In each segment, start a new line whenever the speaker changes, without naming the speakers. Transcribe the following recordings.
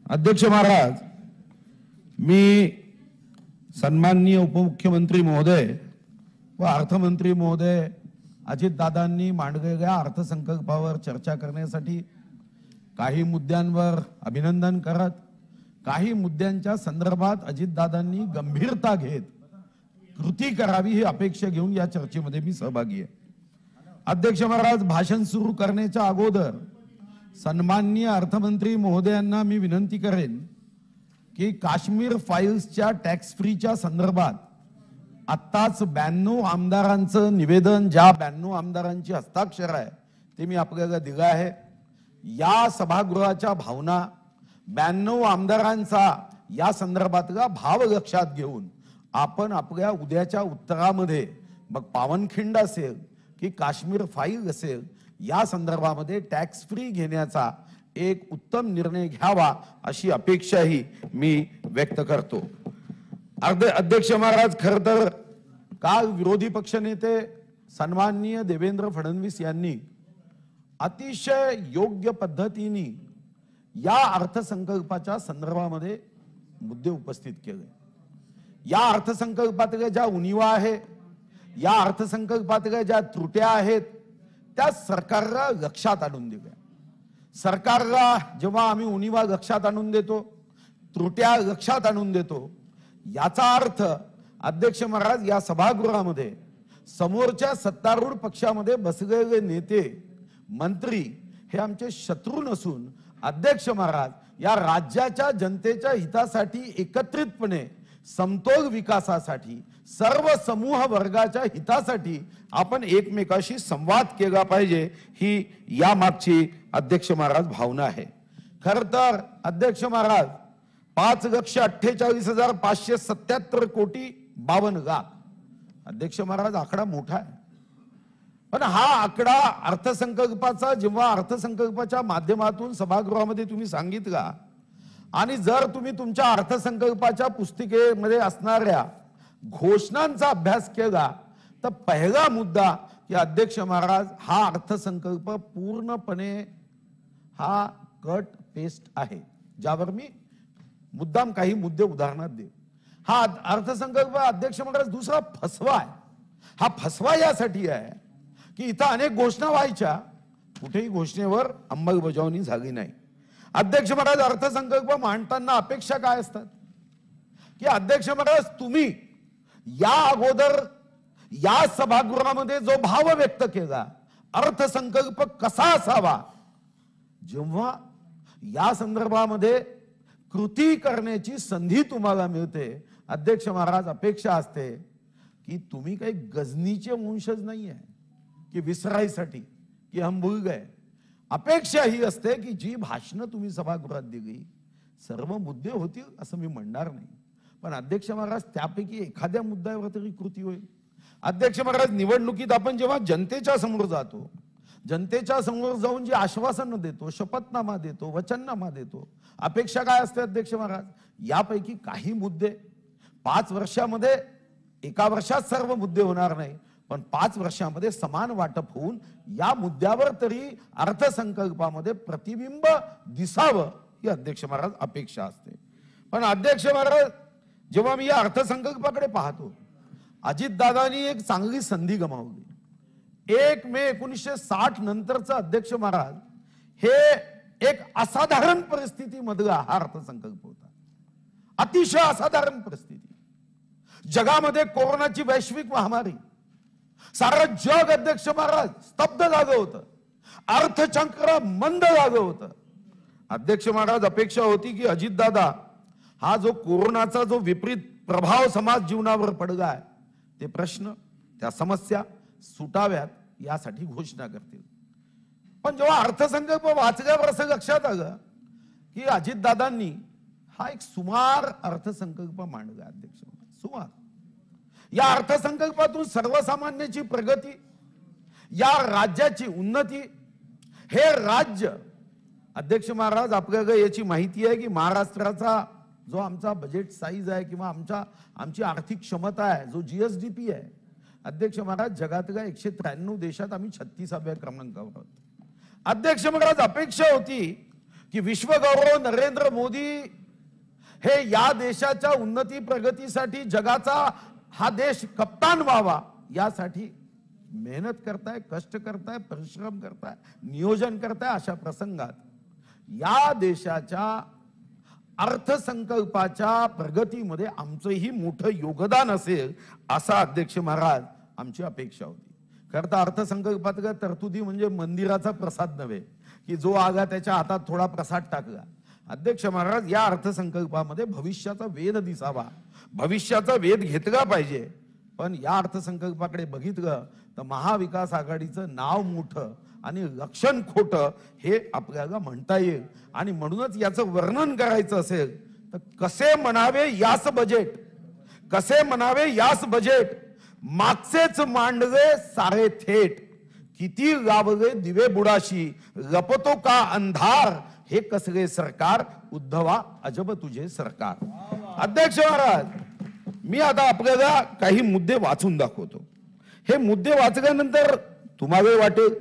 अध्यक्ष महाराज, मी सन्माननीय उपमुख्यमंत्री महोदय व अर्थमंत्री महोदय अजितदादांनी मांडलेल्या अर्थसंकल्पावर चर्चा करण्यासाठी काही मुद्द्यांवर अभिनंदन करत, काही मुद्द्यांच्या संदर्भात अजितदादांनी गंभीरता घेत कृती करावी ही अपेक्षा घेऊन या चर्चेमध्ये मी सहभागी आहे। अध्यक्ष महाराज, भाषण सुरू करण्याच्या अगोदर सन्माननीय अर्थमंत्री महोदयांना मी विनंती करेन की काश्मीर फाइल्सच्या टॅक्स फ्रीच्या संदर्भात आत्ताच 92 आमदारांचं निवेदन, ज्या 92 आमदारांची हस्ताक्षर आहे ते मी आपल्याला दिलं आहे। या सभागृहाच्या भावना, 92 आमदारांचा या संदर्भातला भाव लक्षात घेऊन आपण आपल्या उद्याच्या उत्तरामध्ये मग पावनखिंड असेल की काश्मीर फाईल असेल या संदर्भामध्ये टॅक्स फ्री घेण्याचा एक उत्तम निर्णय घ्यावा अशी अपेक्षाही मी व्यक्त करतो। अध्यक्ष महाराज, खरं तर काल विरोधी पक्षनेते सन्माननीय देवेंद्र फडणवीस यांनी अतिशय योग्य पद्धतीने या अर्थसंकल्पाच्या संदर्भामध्ये मुद्दे उपस्थित केले। या अर्थसंकल्पातल्या ज्या उणिवा आहे, या अर्थसंकल्पातल्या ज्या त्रुट्या आहेत त्या सरकारला लक्षात आणून दिल्या। सरकारला जेव्हा आम्ही उणिवा लक्षात आणून देतो, त्रुट्या लक्षात आणून देतो, याचा अर्थ अध्यक्ष महाराज या सभागृहामध्ये समोरच्या सत्तारूढ पक्षामध्ये बसलेले नेते मंत्री हे आमचे शत्रू नसून अध्यक्ष महाराज या राज्याच्या जनतेच्या हितासाठी एकत्रितपणे समतोल विकासासाठी सर्व समूह वर्गाच्या हितासाठी आपण एकमेकाशी संवाद केला पाहिजे ही या मागची अध्यक्ष महाराज भावना आहे। खर तर अध्यक्ष महाराज 5,48,577 कोटी 52 लाख अध्यक्ष महाराज आकडा मोठा आहे, पण हा आकडा अर्थसंकल्पाचा जेव्हा अर्थसंकल्पाच्या माध्यमातून सभागृहामध्ये तुम्ही सांगितला आणि जर तुम्ही तुमच्या अर्थसंकल्पाच्या पुस्तिकेमध्ये असणाऱ्या घोषणांचा अभ्यास केला तर पहिला मुद्दा की अध्यक्ष महाराज हा अर्थसंकल्प पूर्णपणे हा कट पेस्ट आहे, ज्यावर मी मुद्दाम काही मुद्दे उदाहरणात दे। हा अर्थसंकल्प अध्यक्ष महाराज दुसरा फसवा आहे। हा फसवा यासाठी आहे की इथं अनेक घोषणा व्हायच्या, कुठेही घोषणेवर अंमलबजावणी झाली नाही। अध्यक्ष महाराज अर्थसंकल्प मांडताना अपेक्षा काय असतात की अध्यक्ष महाराज तुम्ही या अगोदर या सभागृहामध्ये जो भाव व्यक्त केला अर्थसंकल्प कसा असावा, जेव्हा या संदर्भामध्ये कृती करण्याची संधी तुम्हाला मिळते अध्यक्ष महाराज अपेक्षा असते की तुम्ही काही गजनीचे वंशज नाही आहे की विसरायसाठी की हम भूल गए। अपेक्षा ही असते की जी भाषणं तुम्ही सभागृहात दिली सर्व मुद्दे होतील असं मी म्हणणार नाही, पण अध्यक्ष महाराज त्यापैकी एखाद्या मुद्द्यावर तरी कृती होईल। अध्यक्ष महाराज निवडणुकीत आपण जेव्हा जनतेच्या समोर जातो, जनतेच्या समोर जाऊन जी आश्वासन देतो, शपथनामा देतो, वचननामा देतो, अपेक्षा काय असते अध्यक्ष महाराज, यापैकी काही मुद्दे 5 वर्षामध्ये एका वर्षात सर्व मुद्दे होणार नाही, पण 5 वर्षामध्ये समान वाटप होऊन या मुद्द्यावर तरी अर्थसंकल्पामध्ये प्रतिबिंब दिसावं ही अध्यक्ष महाराज अपेक्षा असते। पण अध्यक्ष महाराज जेव्हा मी या अर्थसंकल्पाकडे पाहतो, अजितदादांनी एक चांगली संधी गमावली। 1 मे 1960 नंतरचा अध्यक्ष महाराज हे एक असाधारण परिस्थितीमधला हा अर्थसंकल्प होता, अतिशय असाधारण परिस्थिती। जगामध्ये कोरोनाची वैश्विक महामारी, सारं जग अध्यक्ष महाराज स्तब्ध झालं होतं, अर्थचक्र मंद झालं होतं। अध्यक्ष महाराज अपेक्षा होती की अजितदादा हा जो कोरोनाचा जो विपरीत प्रभाव समाज जीवनावर पडला आहे ते प्रश्न, त्या समस्या सुटाव्यात यासाठी घोषणा करतील। पण जेव्हा अर्थसंकल्प वाचल्यावर असं लक्षात आलं की अजितदादांनी हा एक सुमार अर्थसंकल्प मांडला। अध्यक्ष सुमार या अर्थसंकल्पातून सर्वसामान्याची प्रगती, या राज्याची उन्नती, हे राज्य अध्यक्ष महाराज आपल्याला याची माहिती आहे की महाराष्ट्राचा जो आमचा बजेट साईज आहे किंवा आमची आर्थिक क्षमता आहे, जो जीएसडीपी आहे अध्यक्ष महाराज जगातल्या 193 देशात आम्ही 36व्या क्रमांकावर आहोत। अध्यक्ष महाराज अपेक्षा होती की विश्वगौरव नरेंद्र मोदी हे या देशाच्या उन्नती प्रगतीसाठी जगाचा हा देश कप्तान व्हावा यासाठी मेहनत करताय, कष्ट करताय, परिश्रम करताय, नियोजन करताय. अशा प्रसंगात या देशाच्या अर्थसंकल्पाच्या प्रगतीमध्ये आमचंही मोठं योगदान असेल असा अध्यक्ष महाराज आमची अपेक्षा होती. खरं तर अर्थसंकल्पात तरतुदी म्हणजे मंदिराचा प्रसाद नव्हे की जो आगा त्याच्या हातात थोडा प्रसाद टाकला. अध्यक्ष महाराज, या अर्थसंकल्पामध्ये भविष्याचा वेध दिसावा, भविष्याचा वेध घेतला पाहिजे. पण या अर्थसंकल्पाकडे बघितलं तर महाविकास आघाडीचं नाव मोठं आणि लक्षण खोटं हे आपल्याला म्हणता येईल. आणि म्हणूनच याचं वर्णन करायचं असेल तर कसे म्हणावे यास बजेट, कसे म्हणावे यास बजेट, मागचेच मांडवे सारे थेट, किती गावले दिवे बुडाशी, लपतो का अंधार, हे कसले सरकार, उद्धवा अजब तुझे सरकार. अध्यक्ष महाराज, मी आता आपल्याला काही मुद्दे वाचून दाखवतो. हे मुद्दे वाचल्यानंतर तुम्हाला वाटेल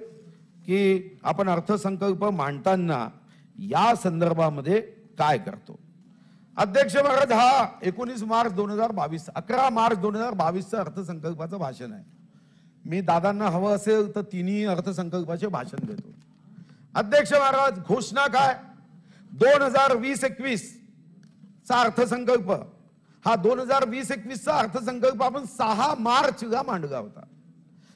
की आपण अर्थसंकल्प मांडताना या संदर्भामध्ये काय करतो. अध्यक्ष महाराज, हा 19 मार्च 2022 11 मार्च 2022 अर्थसंकल्पाचं भाषण आहे. मी दादांना हवं असेल तर तिन्ही अर्थसंकल्पाचे भाषण देतो. अध्यक्ष महाराज, घोषणा काय, 2020-21 चा अर्थसंकल्प, हा 2020-21 चा अर्थसंकल्प आपण 6 मार्चला मांडला होता.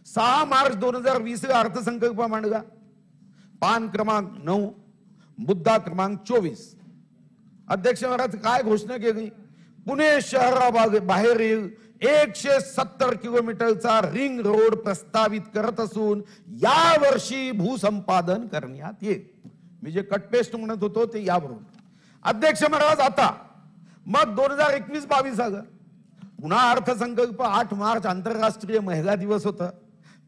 6 मार्च 2020 ला अर्थसंकल्प मांडला. पान क्रमांक 9, मुद्दा क्रमांक 24. अध्यक्ष महाराज, काय घोषणा केली, पुणे शहराबाहेरील 170 किलोमीटरचा रिंग रोड प्रस्तावित करत असून या वर्षी भूसंपादन करण्यात येईल. मी जे कटपेस्ट म्हणत होतो ते यावरून. अध्यक्ष महाराज, आता मग 2021-22 आलं, पुन्हा अर्थसंकल्प. 8 मार्च आंतरराष्ट्रीय महिला दिवस होता.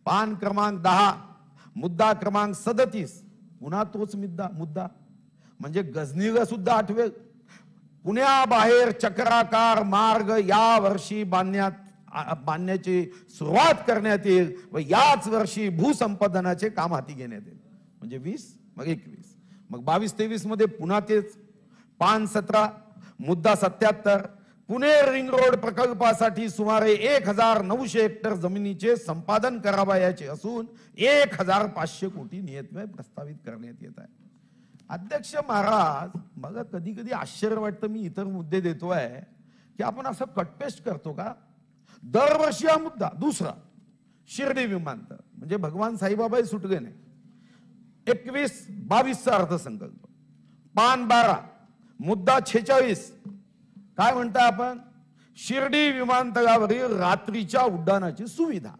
पान क्रमांक 10, मुद्दा क्रमांक 37. पुन्हा तोच मुद्दा म्हणजे गजनीला सुद्धा आठवेल. पुण्याबाहेर चक्राकार मार्ग या वर्षी बांधण्याची सुरुवात करण्यात येईल व याच वर्षी भूसंपादनाचे काम हाती घेण्यात येईल. म्हणजे 20, मग 21, मग 22-23 मध्ये पुन्हा तेच. पान 17, मुद्दा 77. पुणे रिंग रोड प्रकल्पासाठी सुमारे 1900 हेक्टर जमिनीचे संपादन करावयाचे असून 1500 कोटी नियतव्यय प्रस्तावित करण्यात येत आहे. अध्यक्ष महाराज, मला कधी कधी आश्चर्य वाटतं, मी इतर मुद्दे देतोय की आपण असं कटपेस्ट करतो का. दरवर्षी हा मुद्दा. दुसरा, शिर्डी विमानतळ, म्हणजे भगवान साईबाबाही सुटले नाही. 21-22 चा अर्थसंकल्प, पान 12, मुद्दा 46. काय म्हणताय आपण, शिर्डी विमानतळावरील रात्रीच्या उड्डाणाची सुविधा,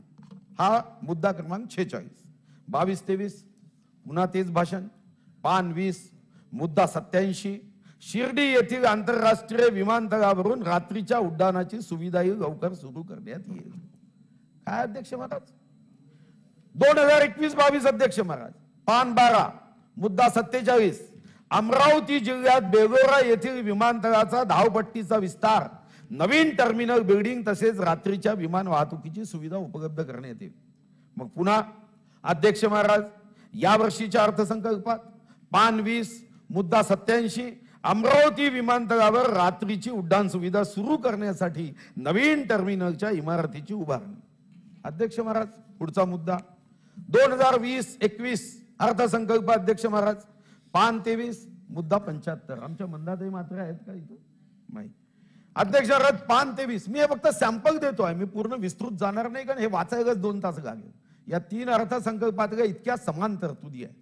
हा मुद्दा क्रमांक 46. 22-23 पुन्हा तेच भाषण. पान 20, मुद्दा 87. शिर्डी येथील आंतरराष्ट्रीय विमानतळावरून रात्रीच्या उड्डाणाची सुविधाही लवकर सुरू करण्यात येईल. काय अध्यक्ष महाराज, 2021-22 अध्यक्ष महाराज, पान 12, मुद्दा 47. अमरावती जिल्ह्यात बेगोरा येथील विमानतळाचा धावपट्टीचा विस्तार, नवीन टर्मिनल बिल्डिंग तसेच रात्रीच्या विमान वाहतुकीची सुविधा उपलब्ध करण्यात येईल. मग पुन्हा अध्यक्ष महाराज, या वर्षीच्या अर्थसंकल्पात पान 20, मुद्दा 87. अमरावती विमानतळावर रात्रीची उड्डाण सुविधा सुरू करण्यासाठी नवीन टर्मिनलच्या इमारतीची उभारणी. अध्यक्ष महाराज, पुढचा मुद्दा 2020-21 अर्थसंकल्प. अध्यक्ष महाराज, पान 23, मुद्दा 75. आमच्या मंदाताई मात्र आहेत का इथं, नाही. अध्यक्ष महाराज, पान 23. मी हे फक्त सॅम्पल देतोय, मी पूर्ण विस्तृत जाणार नाही, कारण हे वाचायलाच 2 तास लागेल. या 3 अर्थसंकल्पात इतक्या समान तरतुदी आहे.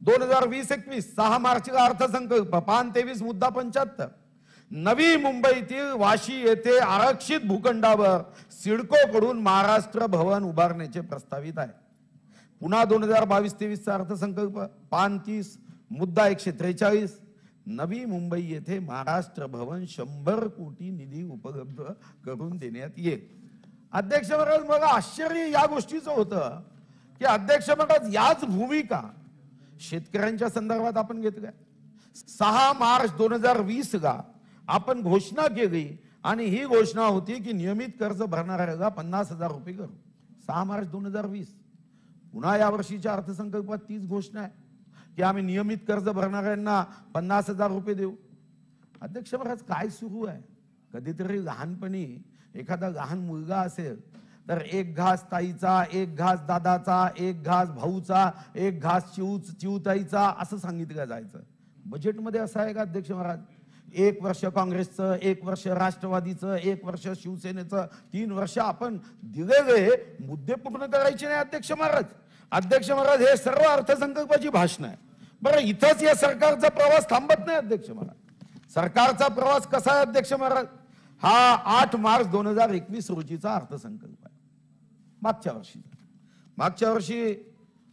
2020-21 6 मार्चला अर्थसंकल्प, पान 23, मुद्दा 75. नवी मुंबईतील वाशी येथे आरक्षित भूखंडावर सिडको कडून महाराष्ट्र भवन उभारण्याचे प्रस्तावित आहे. पुन्हा 2022-23 अर्थसंकल्प, पान 30, मुद्दा 143. नवी मुंबई येथे महाराष्ट्र भवन 100 कोटी निधी उपलब्ध करून देण्यात येईल. अध्यक्ष महाराज, मला आश्चर्य या गोष्टीचं होतं की अध्यक्ष महाराज, याच भूमिका शेतकऱ्यांच्या संदर्भात आपण घेतल्या. 6 मार्च 2020 ला आपण घोषणा केली आणि ही घोषणा होती की नियमित कर्ज भरणाऱ्याला 50,000 रुपये करू. 6 मार्च 2020. पुन्हा या वर्षीच्या अर्थसंकल्पात तीच घोषणा आहे. की आम्ही नियमित कर्ज भरणाऱ्यांना 50,000 रुपये देऊ. अध्यक्ष महाराज काय सुरू आहे? कधीतरी लहानपणी एखादा लहान मुलगा असेल तर एक घास ताईचा, एक घास दादाचा, एक घास भाऊचा, एक घास चिवताईचा असं सांगितलं जायचं. बजेटमध्ये असं आहे का अध्यक्ष महाराज? 1 वर्ष काँग्रेसचं, 1 वर्ष राष्ट्रवादीचं, 1 वर्ष शिवसेनेचं, 3 वर्ष आपण दिलेले मुद्दे पूर्ण करायचे नाही अध्यक्ष महाराज. अध्यक्ष महाराज हे सर्व अर्थसंकल्पाची भाषण आहे. बरं इथंच या सरकारचा प्रवास थांबत नाही अध्यक्ष महाराज. सरकारचा प्रवास कसा आहे अध्यक्ष महाराज? हा 8 मार्च 2021 रोजीचा अर्थसंकल्प आहे. मागच्या वर्षी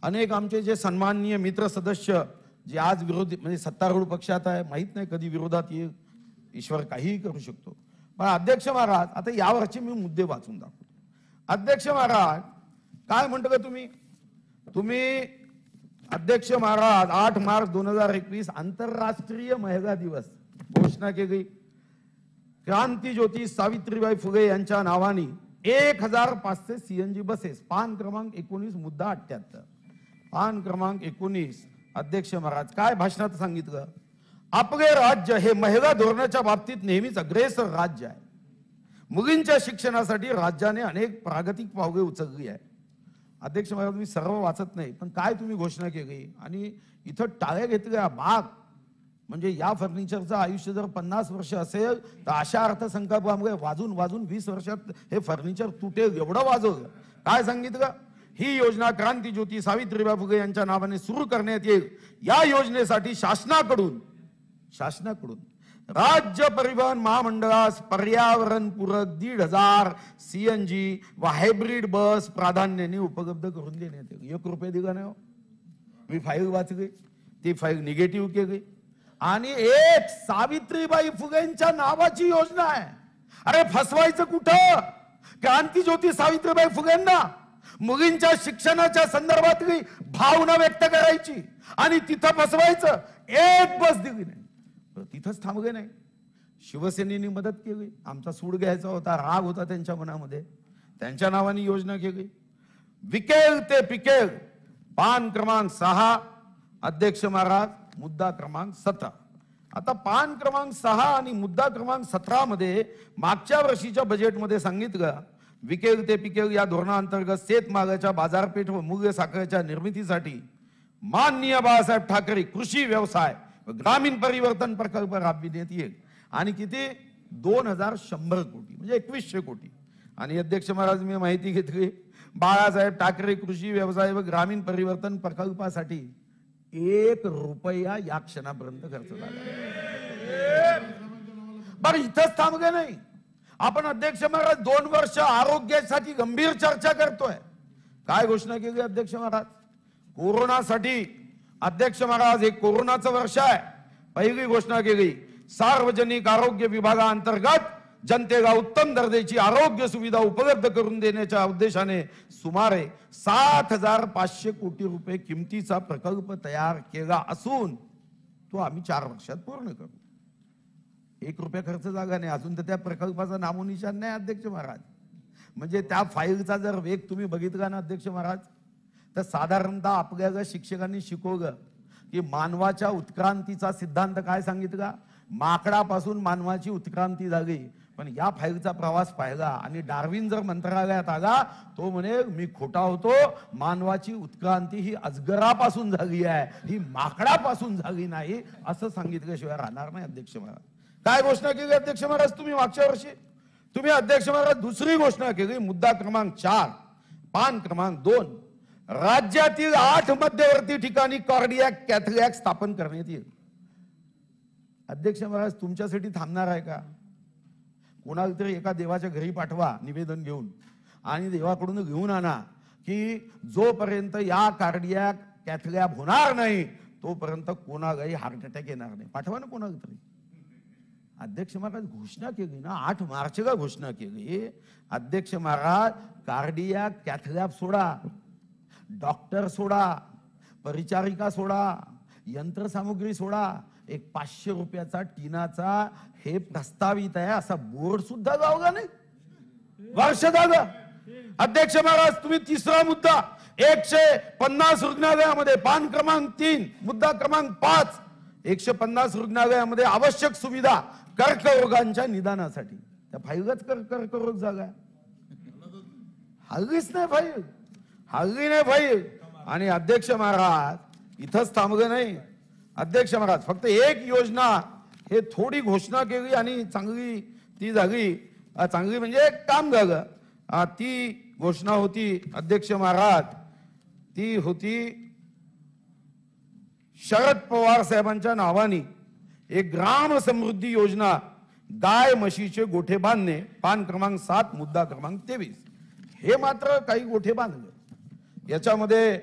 अनेक आमचे जे सन्माननीय मित्र सदस्य जे आज विरोधी म्हणजे सत्तारूढ पक्षात आहे, माहित नाही कधी विरोधात येईल, ईश्वर काहीही करू शकतो. पण अध्यक्ष महाराज आता यावरचे मी मुद्दे वाचून दाखवतो. अध्यक्ष महाराज काय म्हणतो का तुम्ही अध्यक्ष महाराज 8 मार्च 2021 आंतरराष्ट्रीय महिला दिवस घोषणा केली. क्रांतीज्योती सावित्रीबाई फुले यांच्या नावाने 1500 CNG बसेस. पान क्रमांक 19 मुद्दा 78. पान क्रमांक 19 अध्यक्ष महाराज काय भाषणात सांगितलं? आपले राज्य हे महिला धोरणाच्या बाबतीत नेहमीच अग्रेसर राज्य आहे. मुलींच्या शिक्षणासाठी राज्याने अनेक प्रागतिक पावले उचलली आहे. अध्यक्ष महाराज मी सर्व वाचत नाही, पण काय तुम्ही घोषणा केली आणि इथं टाळ्या घेतल्या बाग. म्हणजे या फर्निचरचं आयुष्य जर 50 वर्ष असेल तर अशा अर्थसंकल्पामुळे वाजून 20 वर्षात हे फर्निचर तुटेल एवढं वाजवलं. काय सांगितलं? ही योजना क्रांतीज्योती सावित्रीबाई फुले यांच्या नावाने सुरू करण्यात येईल. या योजनेसाठी शासनाकडून राज्य परिवहन महामंडळास पर्यावरणपूरक 1,500 CNG व हायब्रिड बस प्राधान्याने उपलब्ध करून देण्यात येईल. 1 रुपये दिला नाही. मी फाईल वाचली, ती फाईल निगेटिव्ह केली आणि एक सावित्रीबाई फुलेंच्या नावाची योजना आहे. अरे फसवायचं कुठं? क्रांतीज्योती सावित्रीबाई फुलेंना मुलींच्या शिक्षणाच्या संदर्भातली भावना व्यक्त करायची आणि तिथं फसवायचं. एक बस दिली नाही, तिथंच थांबले नाही. शिवसेनेने मदत केली. आमचा सूड घ्यायचा होता, राग होता त्यांच्या मनामध्ये, त्यांच्या नावाने योजना केली. विकेल ते पिकेल. पान क्रमांक 6 अध्यक्ष महाराज मुद्दा क्रमांक 17. आता पान क्रमांक 6 आणि मुद्दा क्रमांक 17 मध्ये मागच्या वर्षीच्या बजेटमध्ये सांगितलं विकेल ते पिकेल या धोरणाअंतर्गत शेतमालाच्या बाजारपेठ व मूल्य साखळीच्या निर्मितीसाठी माननीय बाळासाहेब ठाकरे कृषी व्यवसाय व ग्रामीण परिवर्तन प्रकल्प राबविण्यात येईल. आणि किती? 2100 कोटी म्हणजे 2100 कोटी. आणि अध्यक्ष महाराज मी माहिती घेतली बाळासाहेब ठाकरे कृषी व्यवसाय व ग्रामीण परिवर्तन प्रकल्पासाठी 1 रुपया या क्षणापर्यंत खर्च झाला. बरं इथंच थांबले नाही आपण. अध्यक्ष महाराज 2 वर्ष आरोग्यासाठी गंभीर चर्चा करतोय. काय घोषणा केली अध्यक्ष महाराज? कोरोनासाठी अध्यक्ष महाराज हे कोरोनाचं वर्ष आहे. पहिली घोषणा केली सार्वजनिक आरोग्य विभागाअंतर्गत जनतेला उत्तम दर्जाची आरोग्य सुविधा उपलब्ध करून देण्याच्या उद्देशाने सुमारे 7,500 कोटी रुपये किमतीचा प्रकल्प तयार केला असून तो आम्ही 4 वर्षात पूर्ण करू. 1 रुपया खर्च झाला नाही अजून तर त्या प्रकल्पाचा नामोनिशान नाही अध्यक्ष महाराज. म्हणजे त्या फाईलचा जर वेग तुम्ही बघितला ना अध्यक्ष महाराज तर साधारणतः आपल्याला शिक्षकांनी शिकवलं की मानवाच्या उत्क्रांतीचा सिद्धांत काय सांगितला? माकडापासून मानवाची उत्क्रांती झाली. पण या फाईलचा प्रवास पाहिला आणि डार्विन जर मंत्रालयात आला तो म्हणे मी खोटा होतो, मानवाची उत्क्रांती ही अजगरापासून झाली आहे, ही माकडापासून झाली नाही असं सांगितल्याशिवाय राहणार नाही अध्यक्ष महाराज. काय घोषणा केली अध्यक्ष महाराज तुम्ही मागच्या वर्षी? तुम्ही अध्यक्ष महाराज दुसरी घोषणा केली मुद्दा क्रमांक 4 पान क्रमांक 2 राज्यातील 8 मध्यवर्ती ठिकाणी कार्डियाक कॅथलॅब स्थापन करण्यात येईल. अध्यक्ष महाराज तुमच्यासाठी थांबणार आहे का? कोणाला तरी एका देवाच्या घरी पाठवा निवेदन घेऊन आणि देवाकडून घेऊन आणा की जोपर्यंत या कार्डियाक कॅथलॅब होणार नाही तोपर्यंत कोणालाही हार्ट अटॅक येणार नाही. पाठवा ना कोणाला तरी. अध्यक्ष महाराज घोषणा केली ना 8 मार्चला घोषणा केली. अध्यक्ष महाराज कार्डियाक कॅथलॅब सोडा, डॉक्टर सोडा, परिचारिका सोडा, यंत्रसामुग्री सोडा, एक 500 रुपयाचा टीनाचा हे प्रस्तावित आहे असा बोर्ड सुद्धा लावला नाही. वर्ष झालं अध्यक्ष महाराज, तुम्ही तिसरा मुद्दा 150 रुग्णालयामध्ये पान क्रमांक 3 मुद्दा क्रमांक 5 150 रुग्णालयामध्ये आवश्यक सुविधा कर्करोगांच्या निदानासाठी. त्या फाईलच कर्करोग जागा हल्लीच नाही फाईल, हल्ली नाही फाईल. आणि अध्यक्ष महाराज इथंच थांबलं नाही. अध्यक्ष महाराज फक्त एक योजना हे थोडी घोषणा केली आणि चांगली ती झाली, चांगली म्हणजे काम झालं. ती घोषणा होती अध्यक्ष महाराज, ती होती शरद पवार साहेबांच्या नावाने एक ग्राम समृद्धी योजना, गाय म्हशीचे गोठे बांधणे, पान क्रमांक 7 मुद्दा क्रमांक 23. हे मात्र काही गोठे बांधले. याच्यामध्ये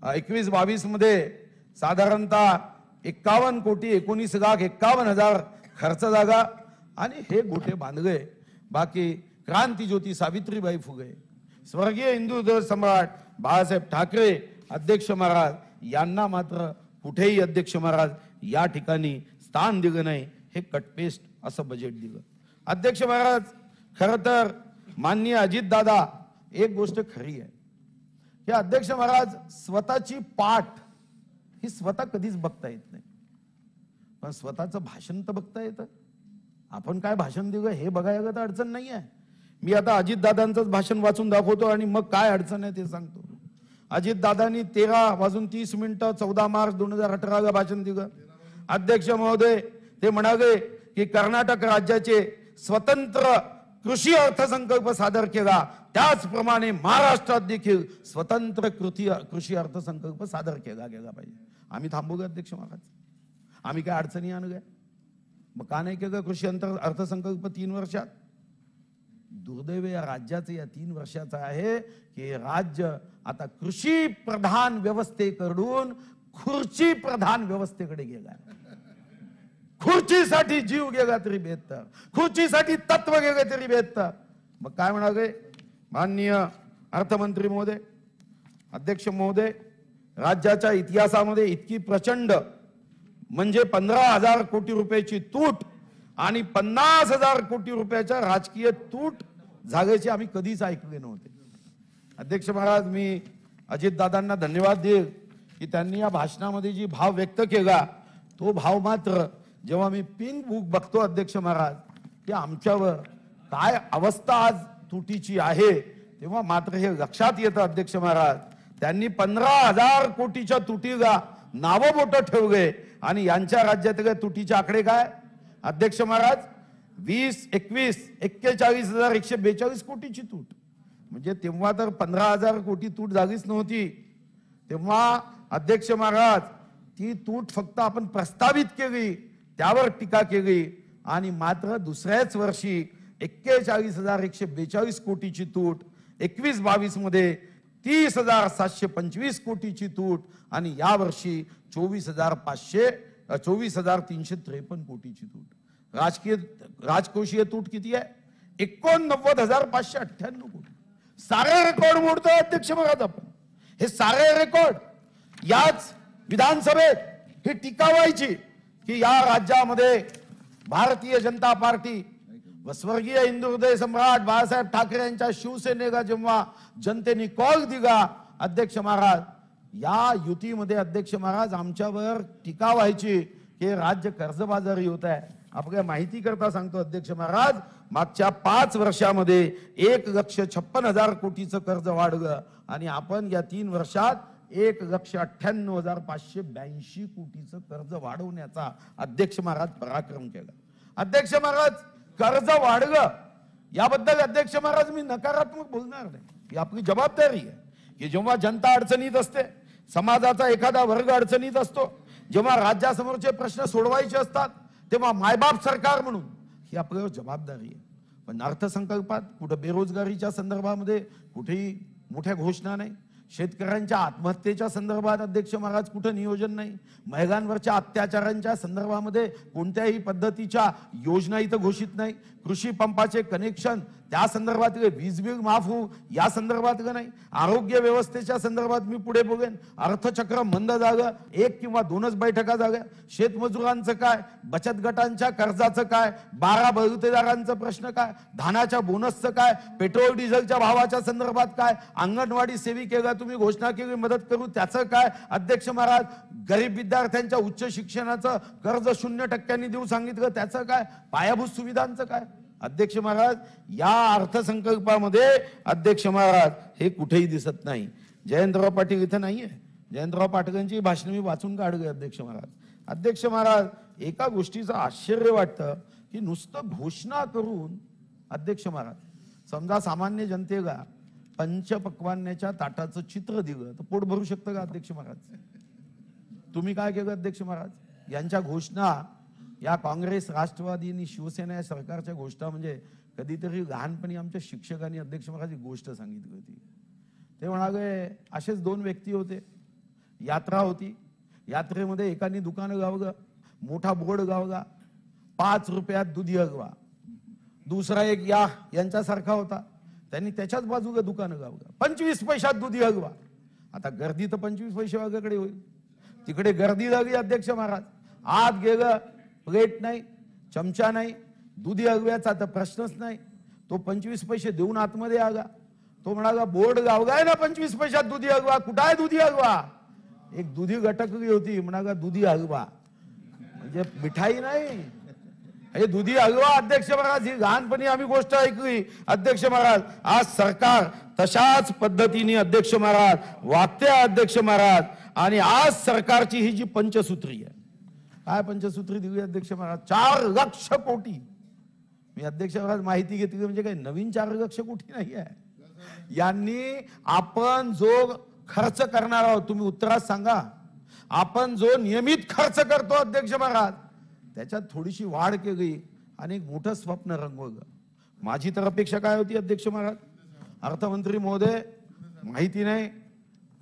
21-22 मध्ये साधारणतः 51 कोटी 19,51,000 खर्च जागा आणि हे गोठे बांधले. बाकी क्रांतीज्योती सावित्रीबाई फुले, स्वर्गीय हिंदू सम्राट बाळासाहेब ठाकरे अध्यक्ष महाराज यांना मात्र कुठेही अध्यक्ष महाराज या ठिकाणी स्थान दिलं नाही. हे कटपेस्ट असं बजेट दिलं. अध्यक्ष महाराज खर तर माननीय अजितदादा, एक गोष्ट खरी आहे की अध्यक्ष महाराज स्वतःची पाठ ही स्वतः कधीच बघता येत नाही, पण स्वतःचं भाषण तर बघता येतं. आपण काय भाषण दिलं हे बघायला तर अडचण नाही आहे. मी आता अजितदादांचंच भाषण वाचून दाखवतो आणि मग काय अडचण आहे ते सांगतो. अजितदादांनी 13:30 14 मार्च 2018 भाषण दिलं. अध्यक्ष महोदय ते म्हणाले की कर्नाटक राज्याचे स्वतंत्र कृषी अर्थसंकल्प सादर केला, त्याचप्रमाणे महाराष्ट्रात देखील स्वतंत्र कृषी अर्थसंकल्प सादर केला गेला पाहिजे. आम्ही थांबू अध्यक्ष महाराज, आम्ही काय अडचणी आणल्या? मग का नाही केलं कृषी अर्थसंकल्प 3 वर्षात? दुर्दैव या राज्याचं या 3 वर्षाचं आहे की राज्य आता कृषी प्रधान व्यवस्थेकडून खुर्ची प्रधान व्यवस्थेकडे गेला. खुर्चीसाठी जीव गेला तरी बेहतर, खुर्चीसाठी तत्व गेले तरी बेहतर. मग काय म्हणाले माननीय अर्थमंत्री महोदय, अध्यक्ष महोदय, राज्याच्या इतिहासामध्ये इतकी प्रचंड म्हणजे 15,000 कोटी रुपयाची तूट आणि 50,000 कोटी रुपयाच्या राजकीय तूट झाल्याचे आम्ही कधीच ऐकले नव्हते. अध्यक्ष महाराज, मी अजितदादांना धन्यवाद देईल की त्यांनी या भाषणामध्ये जी भाव व्यक्त केला तो भाव मात्र जेव्हा मी पिंक बुक बघतो अध्यक्ष महाराज की आमच्यावर काय अवस्था आज तुटीची आहे, तेव्हा मात्र हे लक्षात येतं अध्यक्ष महाराज. त्यांनी 15,000 कोटीच्या तुटीला नावं बोटं ठेवले आणि यांच्या राज्यातल्या तुटीचे आकडे काय अध्यक्ष महाराज? 20, 21, 41,142 कोटीची तूट. म्हणजे तेव्हा तर 15,000 कोटी तूट झालीच नव्हती. तेव्हा अध्यक्ष महाराज ती तूट फक्त आपण प्रस्तावित केली, त्यावर टीका केली आणि मात्र दुसऱ्याच वर्षी 41,142 कोटीची तूट, 21-22 मध्ये 30,725 कोटीची तूट आणि या वर्षी 24,353 कोटीची तूट. राजकोषीय तूट किती आहे? 89,598 कोटी. सारे रेकॉर्ड मोडतोय अध्यक्ष महाराज आपण. हे सारे रेकॉर्ड याच विधानसभेत ही टीका व्हायची की या राज्यामध्ये भारतीय जनता पार्टी व स्वर्गीय हिंदू हृदय सम्राट बाळासाहेब ठाकरे यांच्या शिवसेनेला जेव्हा जनतेने कॉल दिला अध्यक्ष महाराज, या युतीमध्ये अध्यक्ष महाराज आमच्यावर टीका व्हायची की राज्य कर्जबाजारी होत आहे. आपल्या माहिती करता सांगतो अध्यक्ष महाराज, मागच्या 5 वर्षामध्ये 1,56,000 कोटीचं कर्ज वाढलं आणि आपण या 3 वर्षात 1,98,582 कोटीचं कर्ज वाढवण्याचा अध्यक्ष महाराज पराक्रम केला. अध्यक्ष महाराज कर्ज वाढलं याबद्दल अध्यक्ष महाराज मी नकारात्मक बोलणार नाही. ही आपली जबाबदारी आहे की जेव्हा जनता अडचणीत असते, समाजाचा एखादा वर्ग अडचणीत असतो, जेव्हा राज्यासमोरचे प्रश्न सोडवायचे असतात, तेव्हा मायबाप सरकार म्हणून ही आपल्यावर जबाबदारी आहे. पण अर्थसंकल्पात कुठं बेरोजगारीच्या संदर्भामध्ये कुठेही मोठ्या घोषणा नाही, शेतकऱ्यांच्या आत्महत्येच्या संदर्भात अध्यक्ष महाराज कुठं नियोजन नाही, महिलांवरच्या अत्याचारांच्या संदर्भामध्ये कोणत्याही पद्धतीच्या योजना इथं घोषित नाही, कृषी पंपाचे कनेक्शन त्या संदर्भात वीज बिल माफ होऊ या संदर्भात नाही, आरोग्य व्यवस्थेच्या संदर्भात मी पुढे बघेन, अर्थचक्र मंद जागा 1 किंवा 2च बैठका जागा, शेतमजुरांचं काय, बचत गटांच्या कर्जाचं काय, 12 बहुतेदारांचा प्रश्न काय, धानाच्या बोनसचं काय, पेट्रोल डिझेलच्या भावाच्या संदर्भात काय, अंगणवाडी सेविकेला तुम्ही घोषणा केली मदत करू त्याचं काय, अध्यक्ष महाराज गरीब विद्यार्थ्यांच्या उच्च शिक्षणाचं कर्ज 0% देऊ सांगितलं त्याचं काय, पायाभूत सुविधांचं काय. अध्यक्ष महाराज या अर्थसंकल्पामध्ये अध्यक्ष महाराज हे कुठेही दिसत नाही. जयंतराव पाटील इथं नाहीये, जयंतराव पाटलांची भाषण मी वाचून काढले. अध्यक्ष महाराज एका गोष्टीचं आश्चर्य वाटतं की नुसतं घोषणा करून अध्यक्ष महाराज समजा सामान्य जनतेला पंचपक्वान्याच्या ताटाचं चित्र दिलं तर पोट भरू शकतं का अध्यक्ष महाराज? तुम्ही काय केलं अध्यक्ष महाराज? यांच्या घोषणा या काँग्रेस राष्ट्रवादी आणि शिवसेना या सरकारच्या घोषणा म्हणजे कधीतरी लहानपणी आमच्या शिक्षकांनी अध्यक्ष महाराज गोष्ट सांगितली होती. ते म्हणाले असेच 2 व्यक्ती होते, यात्रा होती, यात्रेमध्ये एकाने दुकान गावलं, मोठा बोर्ड गावला, 5 रुपयात दुधी हलवा. दुसरा एक यांच्यासारखा होता, त्यांनी त्याच्याच बाजूला दुकान गावलं, 25 पैशात दुधी हलवा. आता गर्दी तर 25 पैसे वागाकडे होईल, तिकडे गर्दी लागली. अध्यक्ष महाराज आत गेलं, प्लेट नाही, चमचा नाही, दुधी हलव्याचा तर प्रश्नच नाही. तो 25 पैसे देऊन आतमध्ये आला. तो म्हणाला बोर्ड गावगाय ना 25 पैशात दुधी हलवा, कुठं आहे दुधी हलवा? एक दुधी गटकली होती, म्हणाला दुधी हलवा म्हणजे मिठाई नाही, हे दुधी हलवा. अध्यक्ष महाराज ही लहानपणी आम्ही गोष्ट ऐकली. अध्यक्ष महाराज आज सरकार तशाच पद्धतीने अध्यक्ष महाराज वागते. अध्यक्ष महाराज आणि आज सरकारची ही जी पंचसूत्री आहे, काय पंचसूत्री दिली अध्यक्ष महाराज? 4 लाख कोटी. मी अध्यक्ष महाराज माहिती घेतली म्हणजे काय नवीन 4 लाख कोटी नाही आहे. यांनी आपण जो खर्च करणार आहोत, तुम्ही उत्तरात सांगा, आपण जो नियमित खर्च करतो अध्यक्ष महाराज त्याच्यात थोडीशी वाढ केली आणि एक मोठं स्वप्न रंगवलं. माझी तर अपेक्षा काय होती अध्यक्ष महाराज, अर्थमंत्री महोदय माहिती नाही,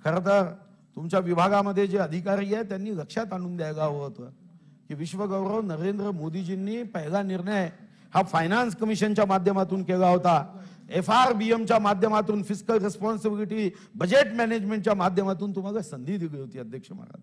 खरं तर तुमच्या विभागामध्ये जे अधिकारी आहेत त्यांनी लक्षात आणून द्यायला हवं होतं की विश्वगौरव नरेंद्र मोदीजींनी पहिला निर्णय हा फायनान्स कमिशनच्या माध्यमातून केला होता, FRBMच्या माध्यमातून, फिस्कल रिस्पॉन्सिबिलिटी बजेट मॅनेजमेंटच्या माध्यमातून तुम्हाला संधी दिली होती अध्यक्ष महाराज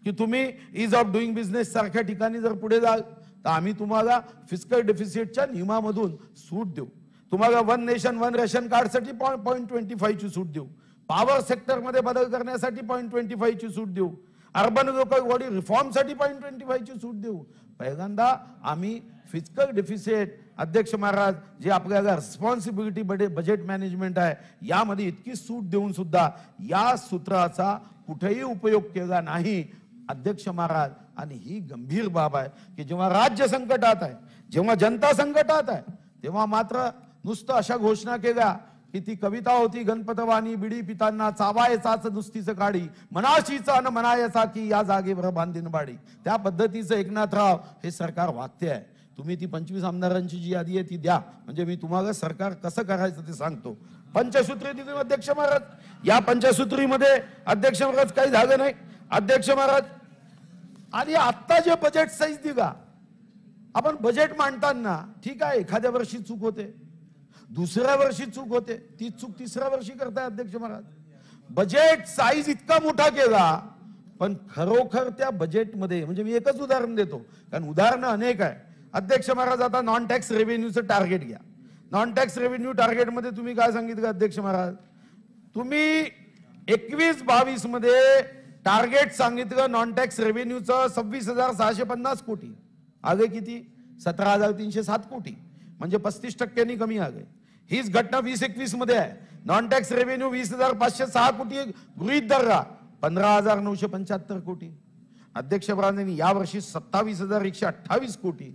की तुम्ही इज ऑफ डुईंग बिझनेस सारख्या ठिकाणी जर पुढे जाल तर आम्ही तुम्हाला फिस्कल डेफिसिटच्या नियमामधून सूट देऊ, तुम्हाला 1 नेशन 1 रेशन कार्डसाठी 0.25 ची सूट देऊ, पॉवर सेक्टरमध्ये बदल करण्यासाठी 0.25 ची सूट देऊ, अर्बन लोकल बॉडी रिफॉर्मसाठी 0.25 ची सूट देऊ. पहिल्यांदा आम्ही फिस्कल डेफिसिट अध्यक्ष महाराज जे आपल्याला रिस्पॉन्सिबिलिटी बजेट मॅनेजमेंट आहे यामध्ये इतकी सूट देऊन सुद्धा या सूत्राचा कुठेही उपयोग केला नाही अध्यक्ष महाराज. आणि ही गंभीर बाब आहे की जेव्हा राज्य संकटात आहे, जेव्हा जनता संकटात आहे, तेव्हा मात्र नुसतं अशा घोषणा केल्या की ती कविता होती, गणपतवाणी बिडी पितांना चावायचाच नुसतीच काढी, मनाशीचा न म्हणायचा की या जागेवर बांधीन बाडी. त्या पद्धतीचं एकनाथराव हे सरकार वागते आहे. तुम्ही ती 25 आमदारांची जी यादी आहे ती द्या, म्हणजे मी तुम्हाला सरकार कसं करायचं ते सांगतो. पंचसूत्री दिली अध्यक्ष महाराज, या पंचसूत्रीमध्ये अध्यक्ष महाराज काही झालं नाही अध्यक्ष महाराज. आणि आता जे बजेट साईज दिला, आपण बजेट मांडताना ठीक आहे एखाद्या वर्षी चूक होते, दुसऱ्या वर्षी चूक होते, ती चूक तिसऱ्या वर्षी करताय अध्यक्ष महाराज. बजेट साईज इतका मोठा केला पण खरोखर त्या बजेटमध्ये, म्हणजे मी एकच उदाहरण देतो कारण उदाहरणं अनेक आहे अध्यक्ष महाराज. आता नॉन टॅक्स रेव्हेन्यूचं टार्गेट घ्या. नॉन टॅक्स रेव्हेन्यू टार्गेटमध्ये तुम्ही काय सांगितलं अध्यक्ष महाराज? तुम्ही 21-22 मध्ये टार्गेट सांगितलं नॉन टॅक्स रेव्हेन्यूचं 26,650 कोटी, आगे किती? 17,307 कोटी, म्हणजे 35% कमी आले. हीच घटना 20-21 मध्ये आहे. नॉन टॅक्स रेव्हेन्यू 20,506 कोटी गृहीत धरा, 15,975 कोटी. अध्यक्ष महाराजांनी यावर्षी 27,128 कोटी.